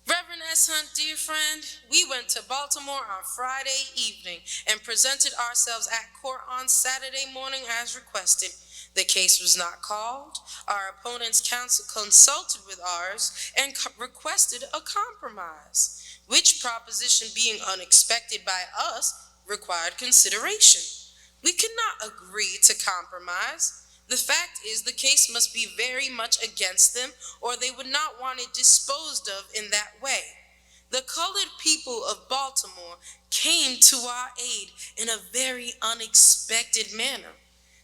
Reverend S. Hunt, dear friend, we went to Baltimore on Friday evening and presented ourselves at court on Saturday morning as requested. The case was not called. Our opponent's counsel consulted with ours and requested a compromise, which proposition, being unexpected by us, required consideration. We could not agree to compromise. The fact is, the case must be very much against them, or they would not want it disposed of in that way. The colored people of Baltimore came to our aid in a very unexpected manner.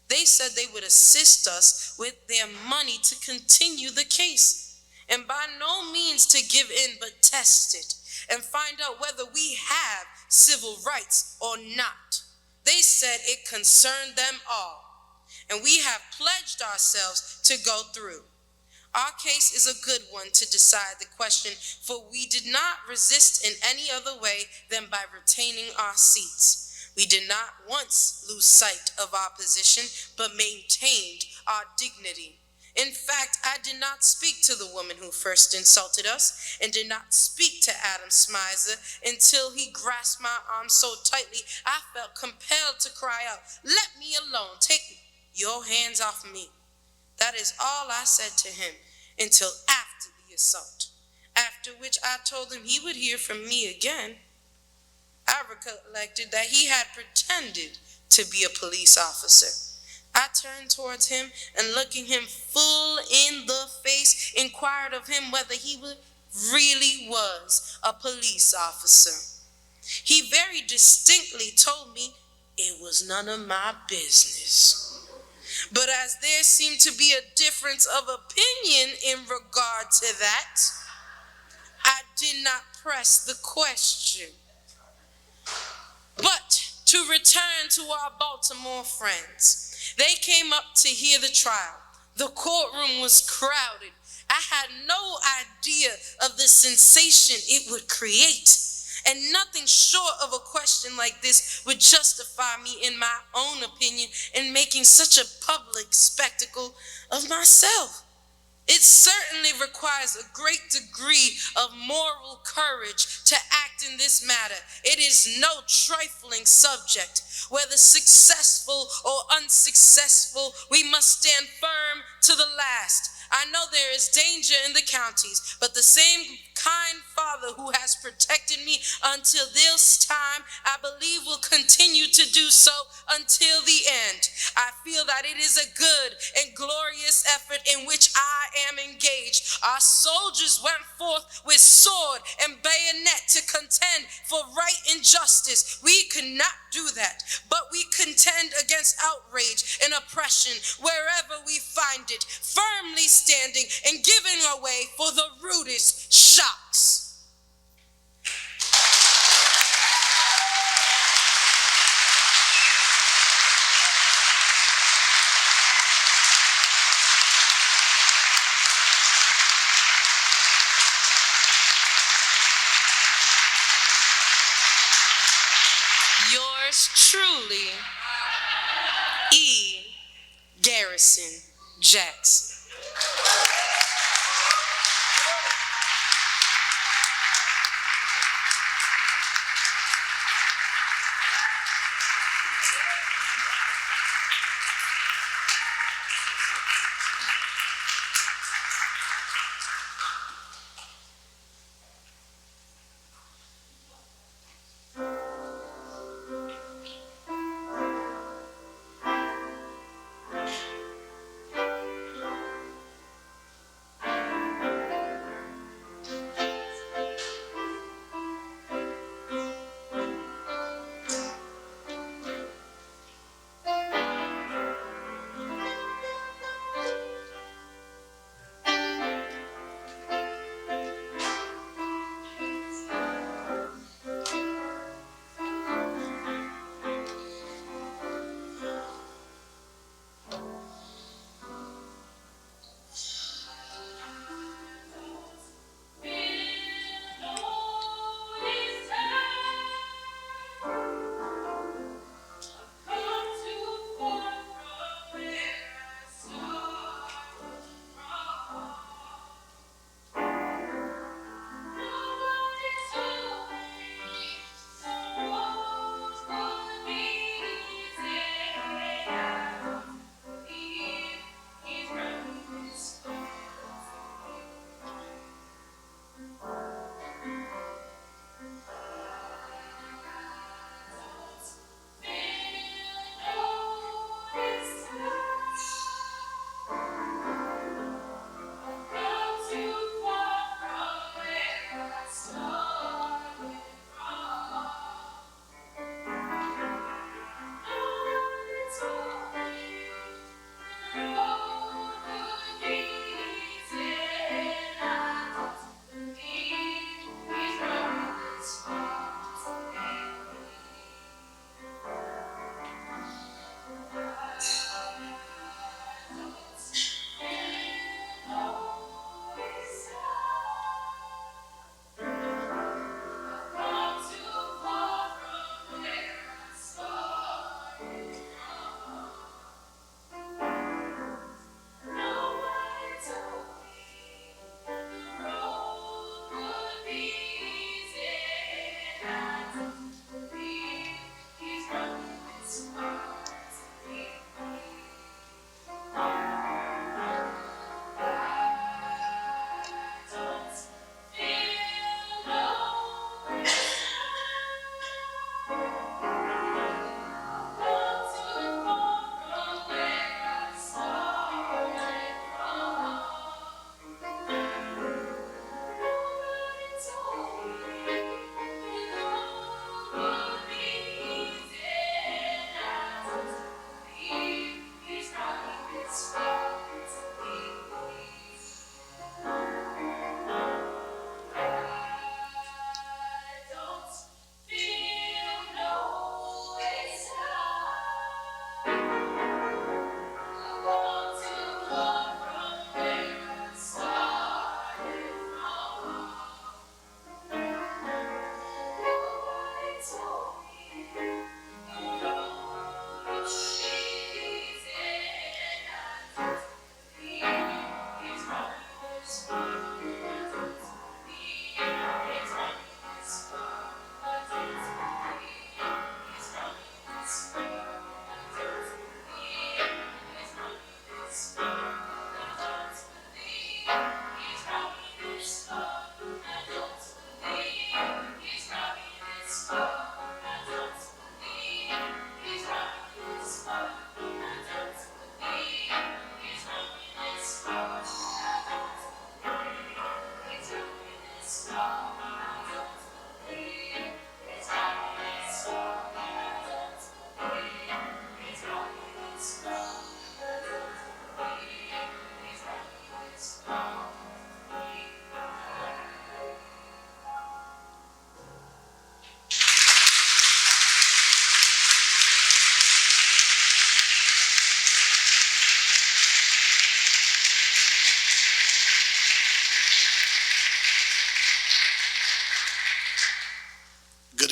They said they would assist us with their money to continue the case, and by no means to give in, but test it and find out whether we have civil rights or not. They said it concerned them all, and we have pledged ourselves to go through. Our case is a good one to decide the question, for we did not resist in any other way than by retaining our seats. We did not once lose sight of our position, but maintained our dignity. In fact, I did not speak to the woman who first insulted us, and did not speak to Adam Smizer until he grasped my arm so tightly I felt compelled to cry out, "Let me alone, take your hands off me." That is all I said to him until after the assault, after which I told him he would hear from me again. I recollected that he had pretended to be a police officer. I turned towards him and, looking him full in the face, inquired of him whether he really was a police officer. He very distinctly told me it was none of my business. But as there seemed to be a difference of opinion in regard to that, I did not press the question. But to return to our Baltimore friends, they came up to hear the trial. The courtroom was crowded. I had no idea of the sensation it would create, and nothing short of a question like this would justify me, in my own opinion, in making such a public spectacle of myself. It certainly requires a great degree of moral courage to act in this matter. It is no trifling subject. Whether successful or unsuccessful, we must stand firm to the last. I know there is danger in the counties, but the same kind Father who has protected me until this time, I believe will continue to do so until the end. I feel that it is a good and glorious effort in which I am engaged. Our soldiers went forth with sword and bayonet to contend for right and justice. We could not do that, but we contend against outrage and oppression wherever we find it, firmly standing and giving away for the rudest shocks. Yours truly, E. Garrison Jackson.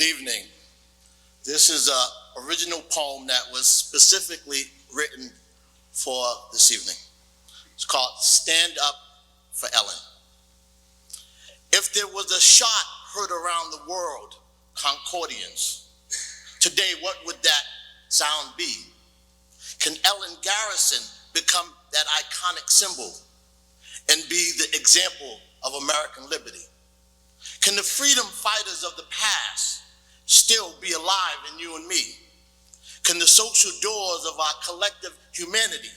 evening. This is an original poem that was specifically written for this evening. It's called Stand Up for Ellen. If there was a shot heard around the world, Concordians, today what would that sound be? Can Ellen Garrison become that iconic symbol and be the example of American liberty? Can the freedom fighters of the past still be alive in you and me? Can the social doors of our collective humanity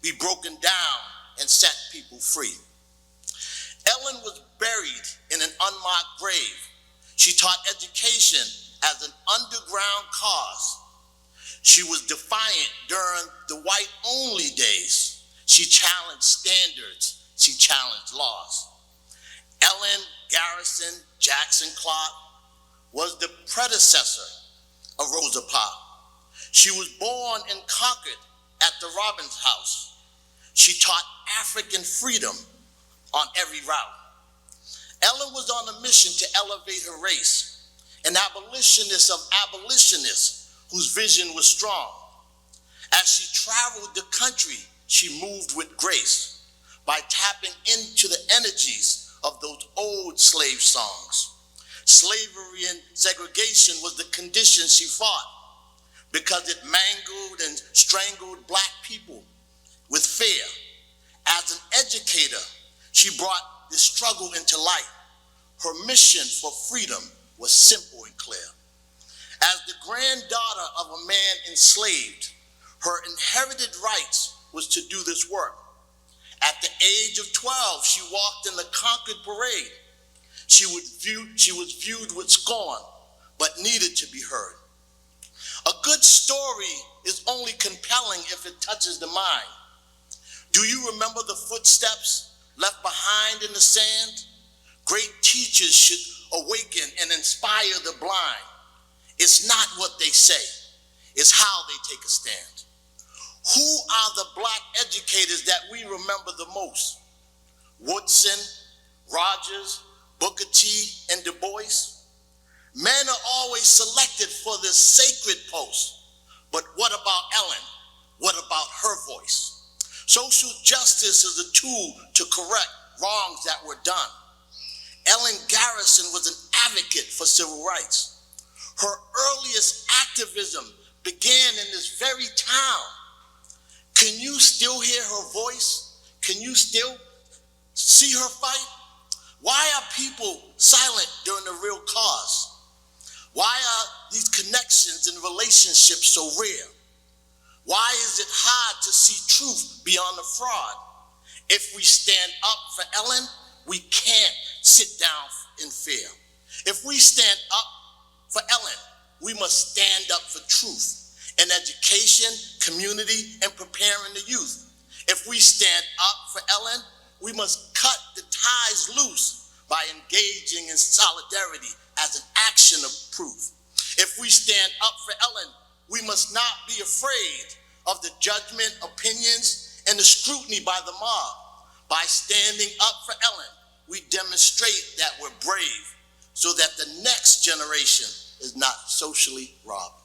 be broken down and set people free? Ellen was buried in an unmarked grave. She taught education as an underground cause. She was defiant during the white-only days. She challenged standards. She challenged laws. Ellen Garrison Jackson Clark was the predecessor of Rosa Parks. She was born in Concord at the Robbins House. She taught African freedom on every route. Ellen was on a mission to elevate her race, an abolitionist of abolitionists whose vision was strong. As she traveled the country, she moved with grace by tapping into the energies of those old slave songs. Slavery and segregation was the condition she fought because it mangled and strangled Black people with fear. As an educator, she brought this struggle into light. Her mission for freedom was simple and clear. As the granddaughter of a man enslaved, her inherited rights was to do this work. At the age of 12, she walked in the Concord parade. She was viewed with scorn, but needed to be heard. A good story is only compelling if it touches the mind. Do you remember the footsteps left behind in the sand? Great teachers should awaken and inspire the blind. It's not what they say, it's how they take a stand. Who are the Black educators that we remember the most? Woodson, Rogers, Booker T, and Du Bois? Men are always selected for this sacred post. But what about Ellen? What about her voice? Social justice is a tool to correct wrongs that were done. Ellen Garrison was an advocate for civil rights. Her earliest activism began in this very town. Can you still hear her voice? Can you still see her fight? Why are people silent during the real cause? Why are these connections and relationships so rare? Why is it hard to see truth beyond the fraud? If we stand up for Ellen, we can't sit down in fear. If we stand up for Ellen, we must stand up for truth in education, community, and preparing the youth. If we stand up for Ellen, we must cut the ties loose by engaging in solidarity as an action of proof. If we stand up for Ellen, we must not be afraid of the judgment, opinions, and the scrutiny by the mob. By standing up for Ellen, we demonstrate that we're brave so that the next generation is not socially robbed.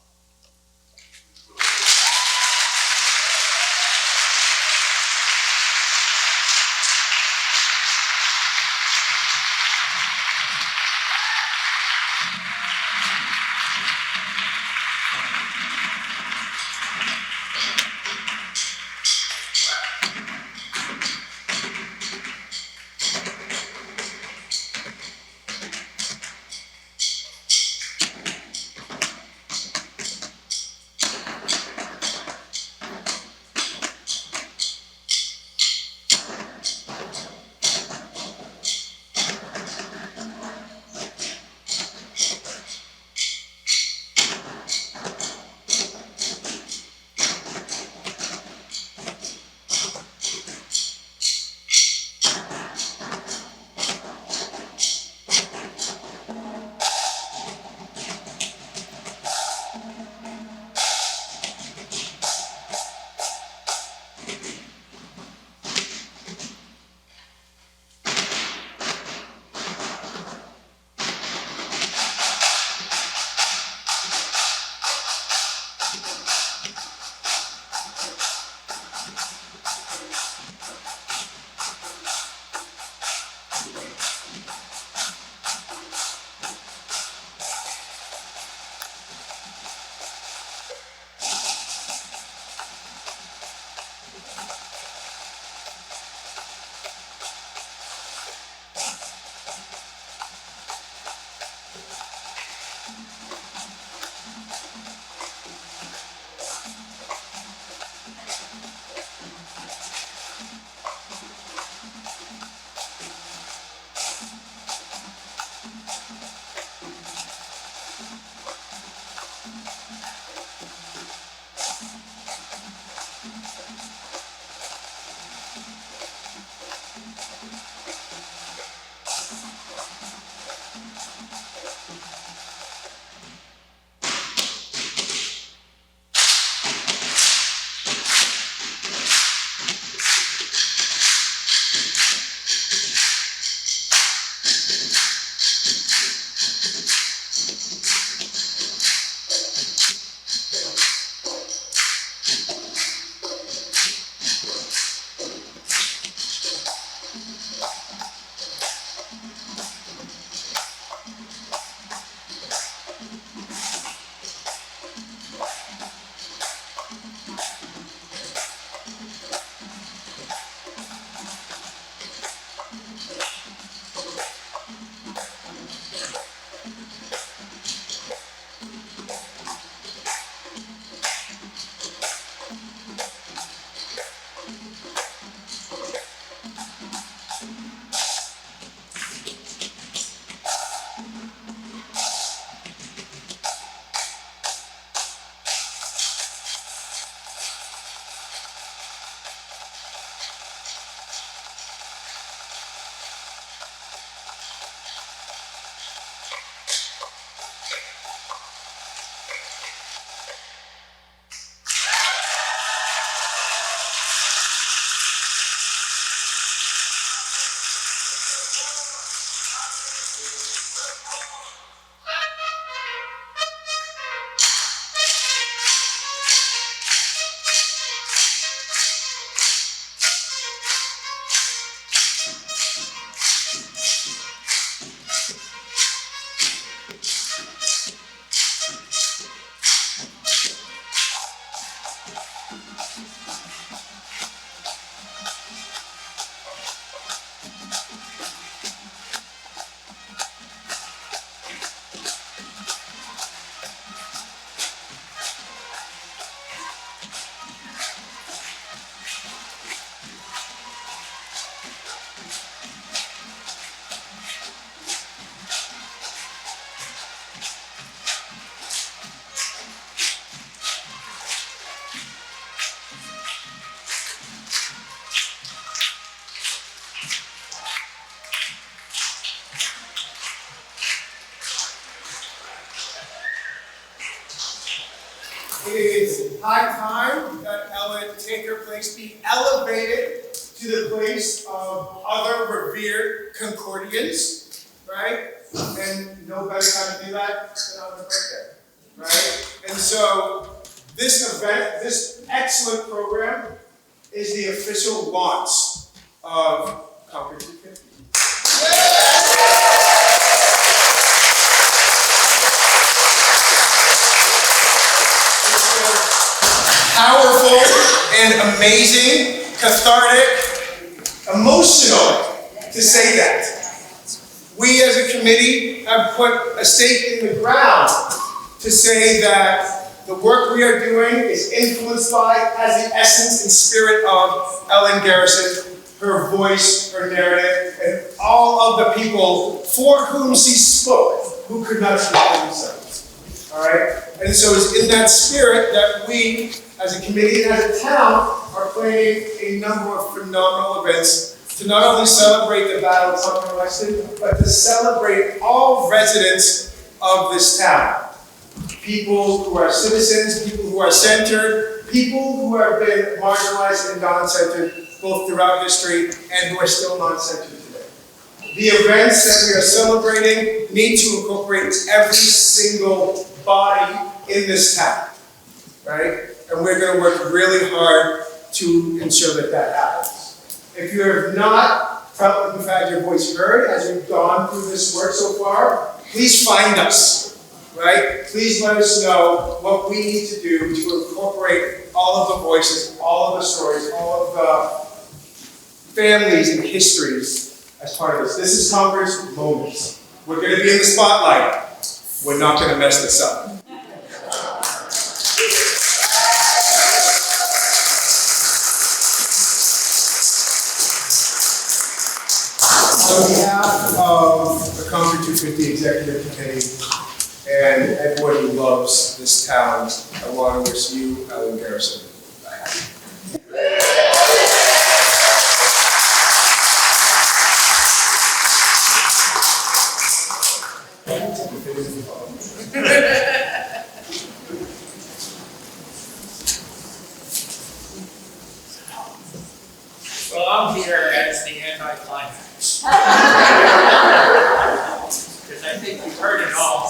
high time that Ellen take her place, be elevated to the place of other revered Concordians, right? And no better time to do that than on her birthday, right? And so this event, this excellent program, is the official launch of Concord 250. Powerful and amazing, cathartic, emotional to say that. We as a committee have put a stake in the ground to say that the work we are doing is influenced by, has the essence and spirit of Ellen Garrison, her voice, her narrative, and all of the people for whom she spoke, who could not speak for themselves. All right? And so it's in that spirit that we, as a committee and as a town, are planning a number of phenomenal events to not only celebrate the Battle of Concord, Weston, but to celebrate all residents of this town. People who are citizens, people who are centered, people who have been marginalized and non-centered both throughout history and who are still non-centered today. The events that we are celebrating need to incorporate every single body in this town, right? And we're going to work really hard to ensure that that happens. If you have not felt like you've had your voice heard as we've gone through this work so far, please find us, right? Please let us know what we need to do to incorporate all of the voices, all of the stories, all of the families and histories as part of this. This is Concord's moment. We're going to be in the spotlight. We're not going to mess this up. On behalf of the Concord 250 Executive Committee and everyone who loves this town, I want to wish you, Ellen Garrison, a happy. Well, I'm here as the anti-climax. Because I think you've heard it all.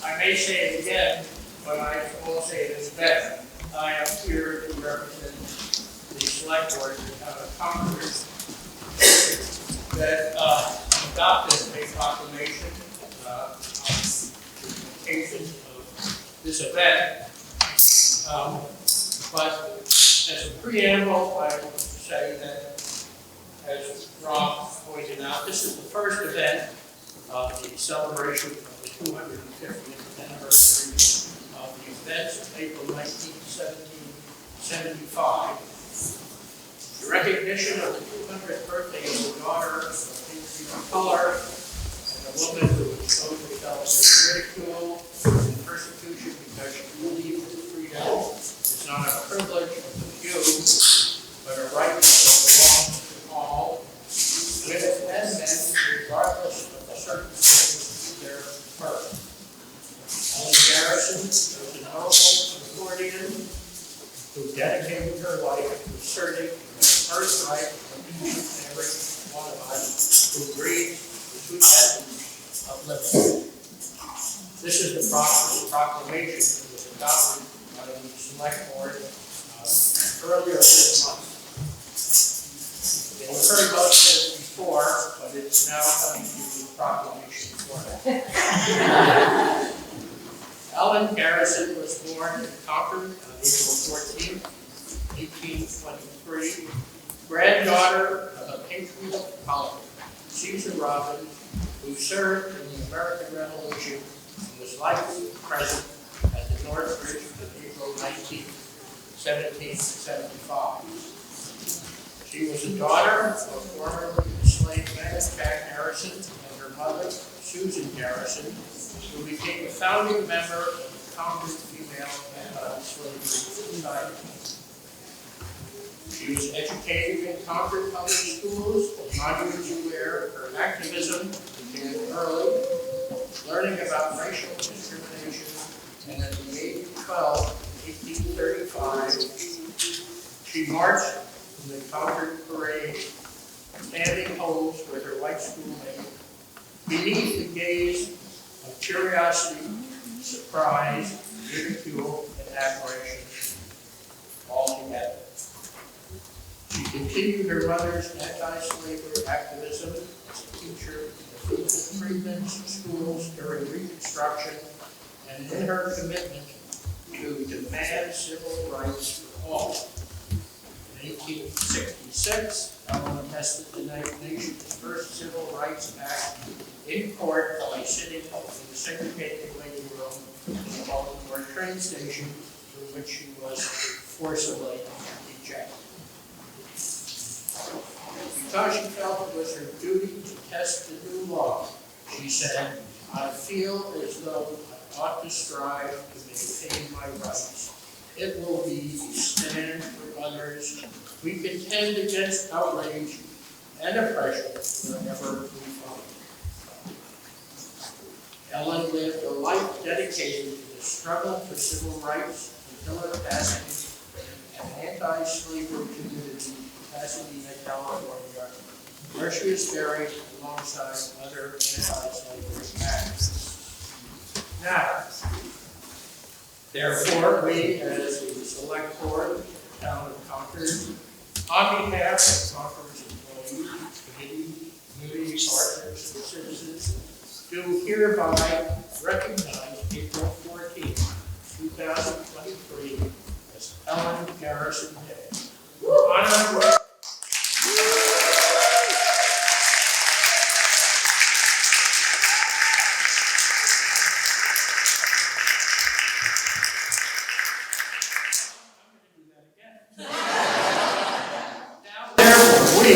I may say it again, but I will say it is better. I am here to represent the select board of Concord that adopted a proclamation on the occasion of this event. But as a preamble, I would say that, as Rob pointed out, this is the first event of the celebration of the 250th anniversary of the events of April 19, 1775. The recognition of the 200th birthday of the daughter of King Color and a woman who was exposed herself to ridicule and persecution because she believed that freedom is not a privilege of the few, but a right that belongs to all, women and men, regardless of the circumstances of their birth. Ellen Garrison was an honorable Concordian who dedicated her life to asserting the birthright of each and every one of us who breathes the sweet essence of liberty. This is the proclamation that was adopted by the select board earlier this month. We've heard about this before, but it's now coming to the proclamation format. Ellen Garrison was born in Concord on April 14, 1823, granddaughter of a patriot politician, Caesar Robin, who served in the American Revolution and was likely present at the North Bridge of April 19, 1775. She was a daughter of formerly enslaved man Jack Garrison and her mother, Susan Garrison, who became a founding member of the Concord Female Anti-Slavery Society. She was educated in Concord public schools, monumented where her activism began early, learning about racial discrimination and at the 12, 1835, she marched in the Concord parade, standing pose with her white schoolmate, beneath the gaze of curiosity, surprise, ridicule, and admiration, all together. She continued her mother's anti-slavery activism as a teacher in the Freedmen's schools during Reconstruction, and in her commitment to demand civil rights for all. In 1866, Ellen attested the nation's first Civil Rights Act in court by sitting in the segregated waiting room in the Baltimore train station, from which she was forcibly ejected. Because she felt it was her duty to test the new law, she said, "I feel as though I ought to strive to maintain my rights. It will be a stand for others. We contend against outrage and oppression wherever we find it." Ellen lived a life dedicated to the struggle for civil rights until her passing in an anti-slavery community in Pasadena, California, where she is buried alongside other anti-slavery activists. Now, therefore, we, as the select board of the town of Concord, on behalf of Concord's employees, community partners, and citizens, do hereby recognize April 14, 2023 as Ellen Garrison Day. Honor. Therefore, we,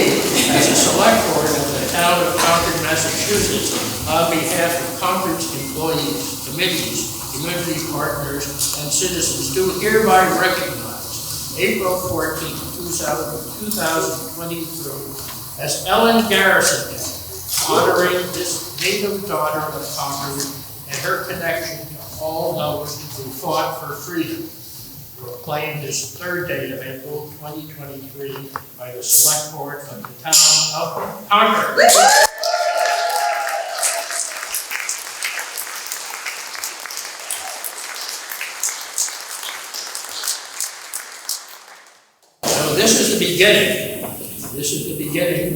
as a select board of the town of Concord, Massachusetts, on behalf of Concord's employees, committees, community partners, and citizens, do hereby recognize April 14, 2023 as Ellen Garrison Day, honoring this native daughter of Concord and her connection to all those who fought for freedom. Proclaimed this third day of April 2023 by the Select Board of the Town of Concord. So this is the beginning. This is the beginning.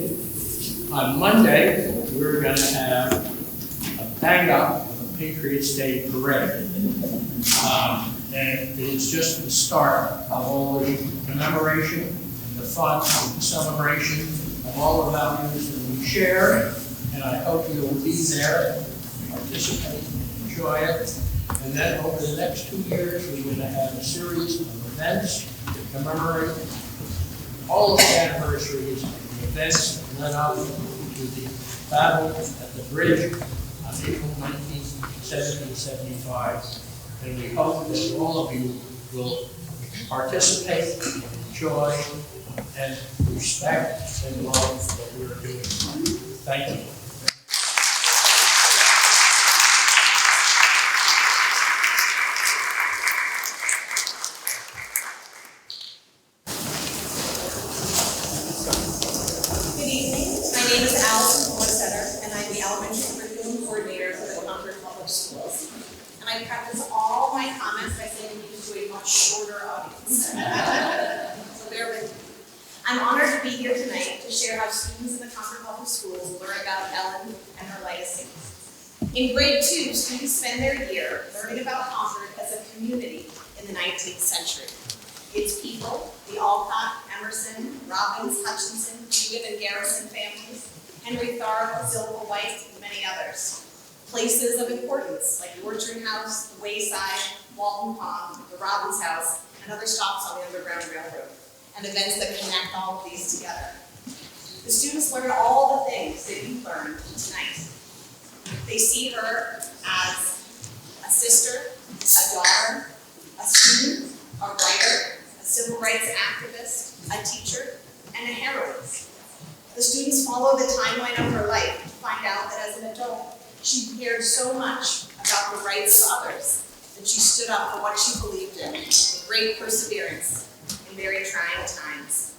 On Monday, we're going to have a bang-up Patriots Day parade. And it's just the start of all the commemoration and the fun and the celebration of all the values that we share. And I hope you will be there, participate, enjoy it. And then over the next 2 years, we're going to have a series of events to commemorate all of the anniversaries and the events that led up to the battle at the bridge on April 19, 1775. And we hope that all of you will participate, enjoy, and respect and love what we're doing. Thank you. Good evening. My name is Allison Center, and I'm the elementary curriculum coordinator for the Concord Public Schools. And I preface all my comments by saying these to a much shorter audience. So bear with me. I'm honored to be here tonight to share how students in the Concord Public Schools learn about Ellen and her legacy. In grade 2, students spend their year learning about Concord as a community in the 19th century. Its people, the Alcott, Emerson, Robbins, Hutchinson, Judith, and Garrison families, Henry Tharp, Zilpah White, and many others. Places of importance like the Orchard House, the Wayside, Walton Pond, the Robbins House, and other stops on the Underground Railroad, and events that connect all of these together. The students learn all the things that you learned tonight. They see her as a sister, a daughter, a student, a writer, a civil rights activist, a teacher, and a heroine. The students follow the timeline of her life to find out that as an adult, she cared so much about the rights of others that she stood up for what she believed in with great perseverance in very trying times.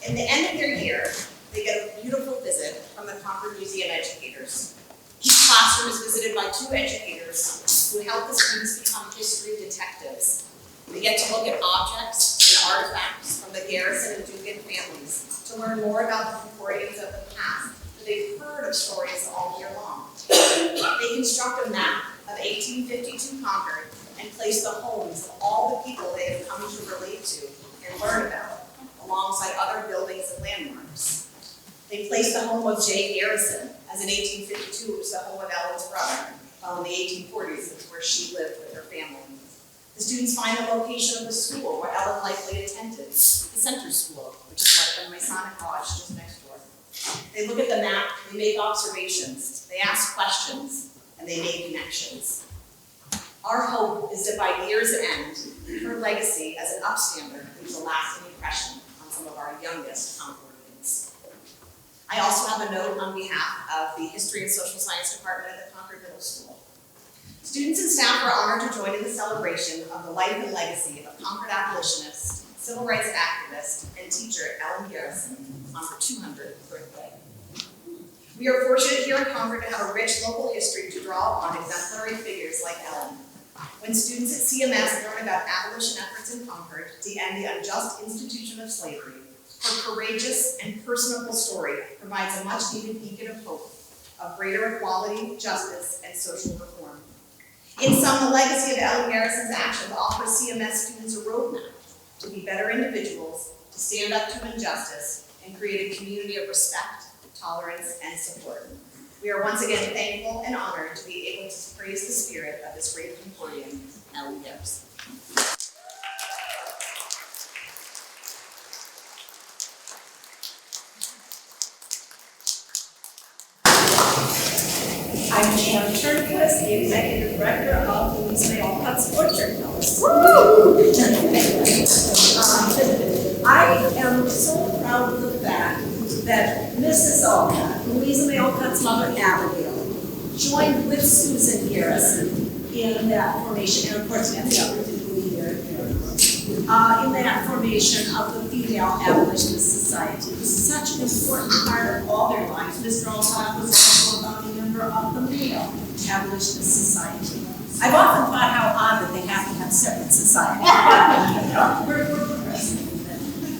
In the end of their year, they get a beautiful visit from the Concord Museum educators. Each classroom is visited by 2 educators who help the students become history detectives. They get to look at objects and artifacts from the Garrison and Dugan families to learn more about the Concordians of the past that they've heard of stories all year long. They construct a map of 1852 Concord and place the homes of all the people they have come to relate to and learn about, alongside other buildings and landmarks. They place the home of J. Garrison, as in 1852 it was the home of Ellen's brother, while in the 1840s it's where she lived with her family. The students find the location of the school where Ellen likely attended, the Center School, which is like the Masonic Lodge just next door. They look at the map, they make observations, they ask questions, and they make connections. Our hope is that by year's end, her legacy as an upstander leaves a lasting impression on some of our youngest Concordians. I also have a note on behalf of the History and Social Science Department at the Concord Middle School. Students and staff are honored to join in the celebration of the life and legacy of Concord abolitionist, civil rights activist, and teacher Ellen Garrison on her 200th birthday. We are fortunate here in Concord to have a rich local history to draw upon exemplary figures like Ellen. When students at CMS learn about abolition efforts in Concord to end the unjust institution of slavery, her courageous and personable story provides a much-needed beacon of hope, of greater equality, justice, and social reform. In sum, the legacy of Ellen Garrison's actions offers CMS students a roadmap to be better individuals, to stand up to injustice, and create a community of respect, tolerance, and support. We are once again thankful and honored to be able to praise the spirit of this great Concordian, Ellen Garrison. I'm Jan Turnquist, the Executive Director of the Louisa May Alcott's Orchard House. I am so proud of the fact that Mrs. Alcott, Louisa May Alcott's mother Abigail, joined with Susan Garrison in that formation, and of course many others did we here in that formation of the Female Abolitionist Society. It was such an important part of all their lives. Mr. Alcott was also a founding member of the Male Abolitionist Society. I've often thought how odd that they have to have separate societies. We're progressive.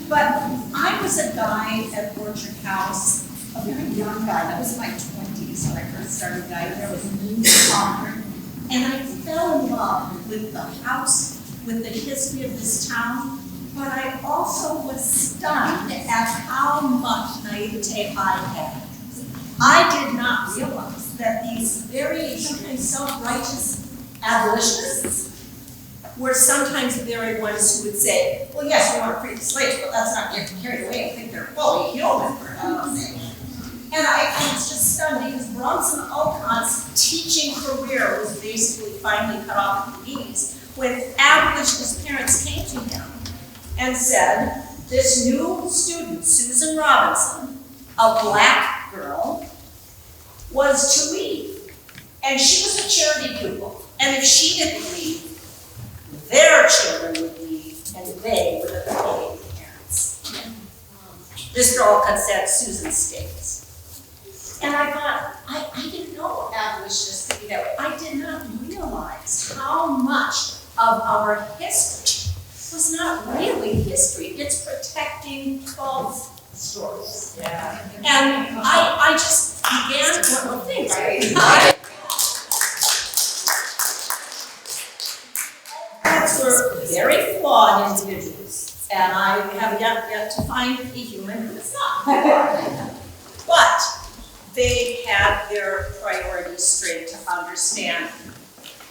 But I was a guide at Orchard House, a very young guide. I was in my 20s when I first started guiding. There was a new Concord. And I fell in love with the house, with the history of this town, but I also was stunned at how much naivete I had. I did not realize that these very sometimes self-righteous abolitionists were sometimes the very ones who would say, well, yes, we want to free the slaves, but let's not get carried away and think they're fully human, for heaven's sake. And I was just stunned because Bronson Alcott's teaching career was basically finally cut off at the knees when abolitionist parents came to him and said, this new student, Susan Robinson, a black girl, was to leave. And she was a charity pupil. And if she didn't leave, their children would leave, and they would have paid the parents. Mr. Alcott said, Susan stays. And I thought, I didn't know abolitionists could be that way. I did not realize how much of our history was not really history. It's protecting false stories. Yeah. And I just began to think, right? Were very flawed individuals, and I have yet to find a human who is not. But they had their priorities straight to understand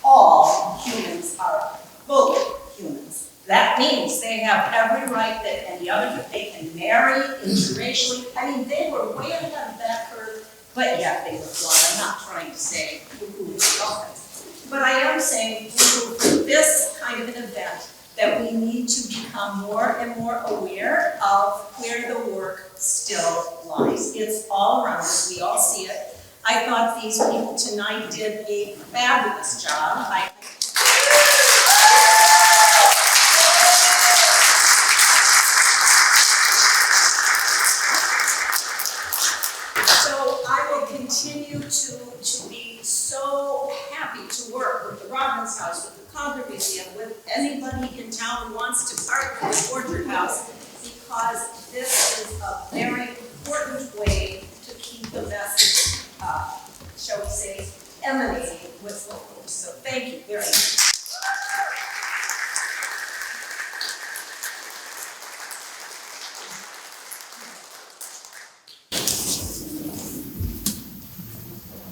all humans are fully humans. That means they have every right that any other, that they can marry interracially. I mean, they were way ahead of that curve, but yet they were flawed. I'm not trying to say who is flawed. But I am saying for this kind of an event that we need to become more and more aware of where the work still lies. It's all around us. We all see it. I thought these people tonight did a fabulous job. So I will continue to be so happy to work with the Robbins House, with the Concord Museum, with anybody in town who wants to partner with Orchard House, because this is a very important way to keep the message, shall we say, emanating with locals. So thank you very much.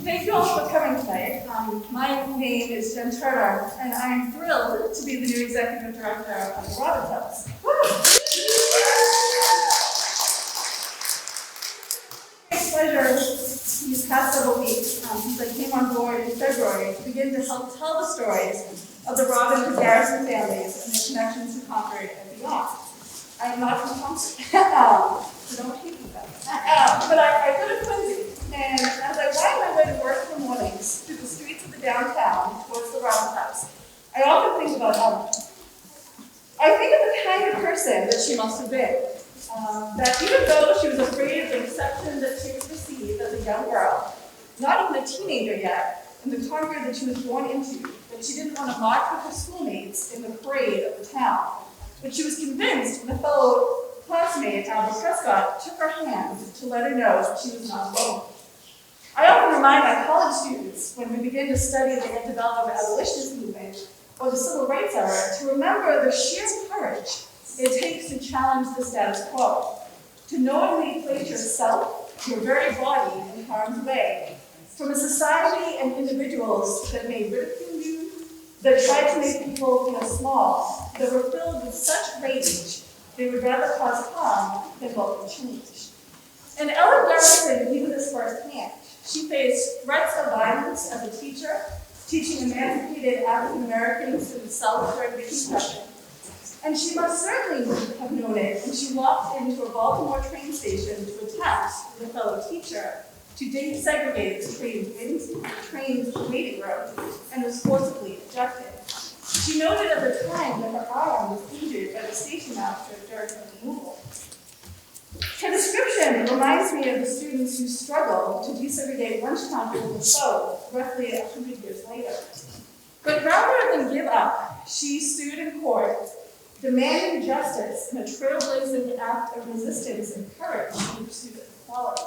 Thank you all for coming tonight. My name is Jen Turner, and I am thrilled to be the new executive director of the Robbins House. It's a pleasure these past several weeks, since I came on board in February, to begin to help tell the stories of the Robbins and Garrison families and their connections to Concord and beyond. I am not from Concord, so don't hate me about that. But I live in Quincy. And as I wind my way to work in the mornings through the streets of the downtown towards the Robbins House, I often think about Ellen. I think of the kind of person that she must have been. That even though she was afraid of the reception that she was received as a young girl, not even a teenager yet, in the Concord that she was born into, that she didn't want to march with her schoolmates in the parade of the town. But she was convinced when a fellow classmate, Albert Prescott, took her hand to let her know that she was not alone. I often remind my college students, when we begin to study the antebellum abolitionist movement or the civil rights era, to remember the sheer courage it takes to challenge the status quo, to knowingly place yourself, your very body, in harm's way, from a society and individuals that may ridicule you, that tried to make people feel small, that were filled with such rage they would rather cause harm than welcome change. And Ellen Garrison knew this firsthand. She faced threats of violence as a teacher, teaching emancipated African Americans in the South during Reconstruction. And she must certainly have known it when she walked into a Baltimore train station to attempt, with a fellow teacher, to desegregate the train's waiting room and was forcibly ejected. She noted at the time that her arm was injured by the station master during her removal. Her description reminds me of the students who struggled to desegregate lunchtime from the foe roughly 100 years later. But rather than give up, she stood in court, demanding justice in a trailblazing act of resistance and courage in pursuit of equality.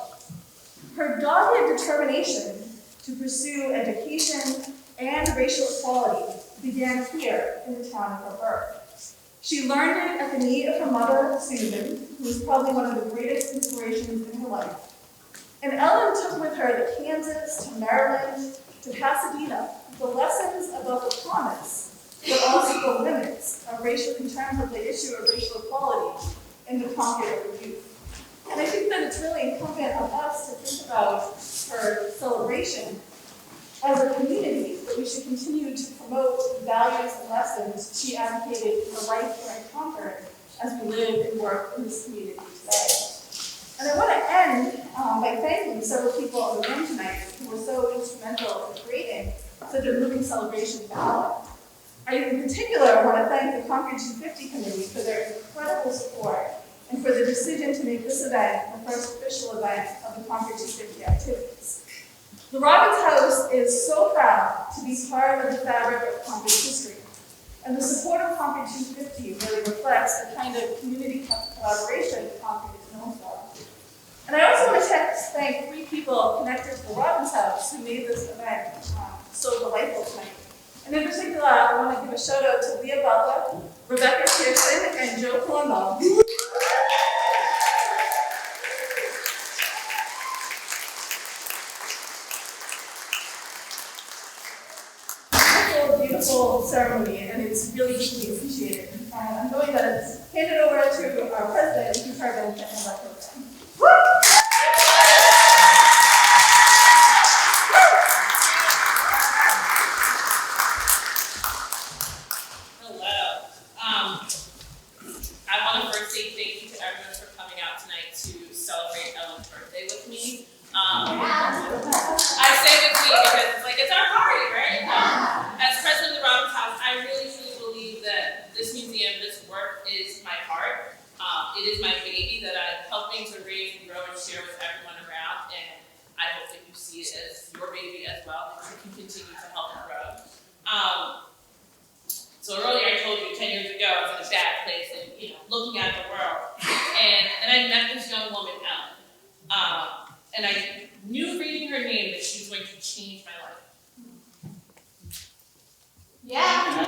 Her dogged determination to pursue education and racial equality began here in the town of her birth. She learned it at the knee of her mother, Susan, who was probably one of the greatest inspirations in her life. And Ellen took with her to Kansas, to Maryland, to Pasadena, the lessons about the promise, but also the limits of racial, in terms of the issue of racial equality in the Concord of youth. And I think that it's really incumbent on us to think about her celebration as a community, that we should continue to promote the values and lessons she advocated for life here in Concord as we live and work in this community today. And I want to end by thanking several people in the room tonight who were so instrumental in creating such a moving celebration for Ellen. I, in particular, want to thank the Concord 250 Committee for their incredible support and for the decision to make this event the first official event of the Concord 250 activities. The Robbins House is so proud to be part of the fabric of Concord history, and the support of Concord 250 really reflects the kind of community collaboration Concord is known for. And I also want to thank 3 people connected to the Robbins House who made this event so delightful tonight. And in particular, I want to give a shout out to Leah Butler, Rebecca Pearson, and Joe Colombo. Beautiful ceremony, and it's really deeply appreciated. I'm going to hand it over to our president, who's going to end our program. Hello. I want to first say thank you to everyone for coming out tonight to celebrate Ellen's birthday with me. I say this to you because it's like, it's our party, right? As president of the Robbins House, I really truly believe that this museum, this work is my heart. It is my baby that I'm helping to raise and grow and share with everyone around, and I hope that you see it as your baby as well, and you can continue to help it grow. So earlier I told you 10 years ago I was in a bad place and looking at the world, and I met this young woman, Ellen, and I knew reading her name that she was going to change my life. Yeah.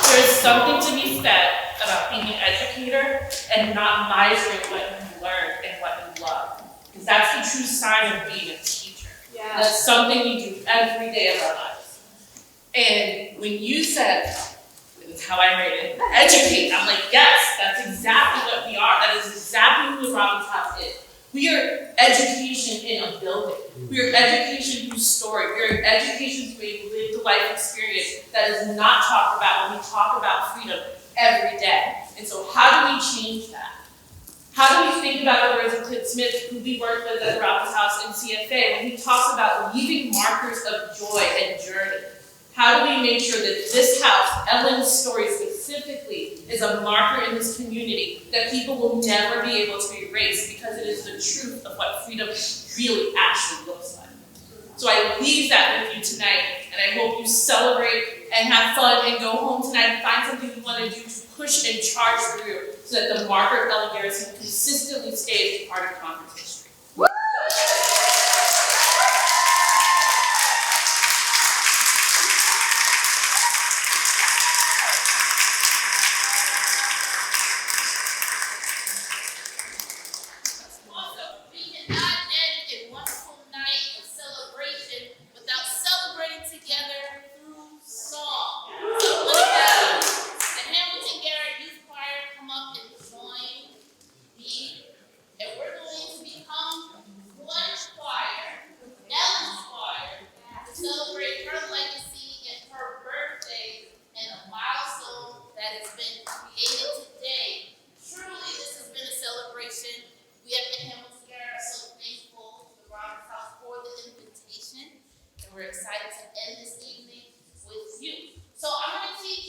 There's something to be said about being an educator and not measuring what you learn and what you love, because that's the true sign of being a teacher. Yeah. That's something we do every day of our lives. And when you said, this is how I rate it, educate, I'm like, yes, that's exactly what we are. That is exactly who the Robbins House is. We are education in a building. We are education through story. We are education through a lived life experience that is not talked about when we talk about freedom every day. And so how do we change that? How do we think about the words of Clint Smith, who we worked with at the Robbins House in CFA, when he talks about leaving markers of joy and journey? How do we make sure that this house, Ellen's story specifically, is a marker in this community that people will never be able to erase, because it is the truth of what freedom really actually looks like. So I leave that with you tonight, and I hope you celebrate and have fun and go home tonight and find something you want to do to push and charge through, so that the marker of Ellen Garrison consistently stays part of Concord's history. We're excited to end this evening with you. So I'm going to teach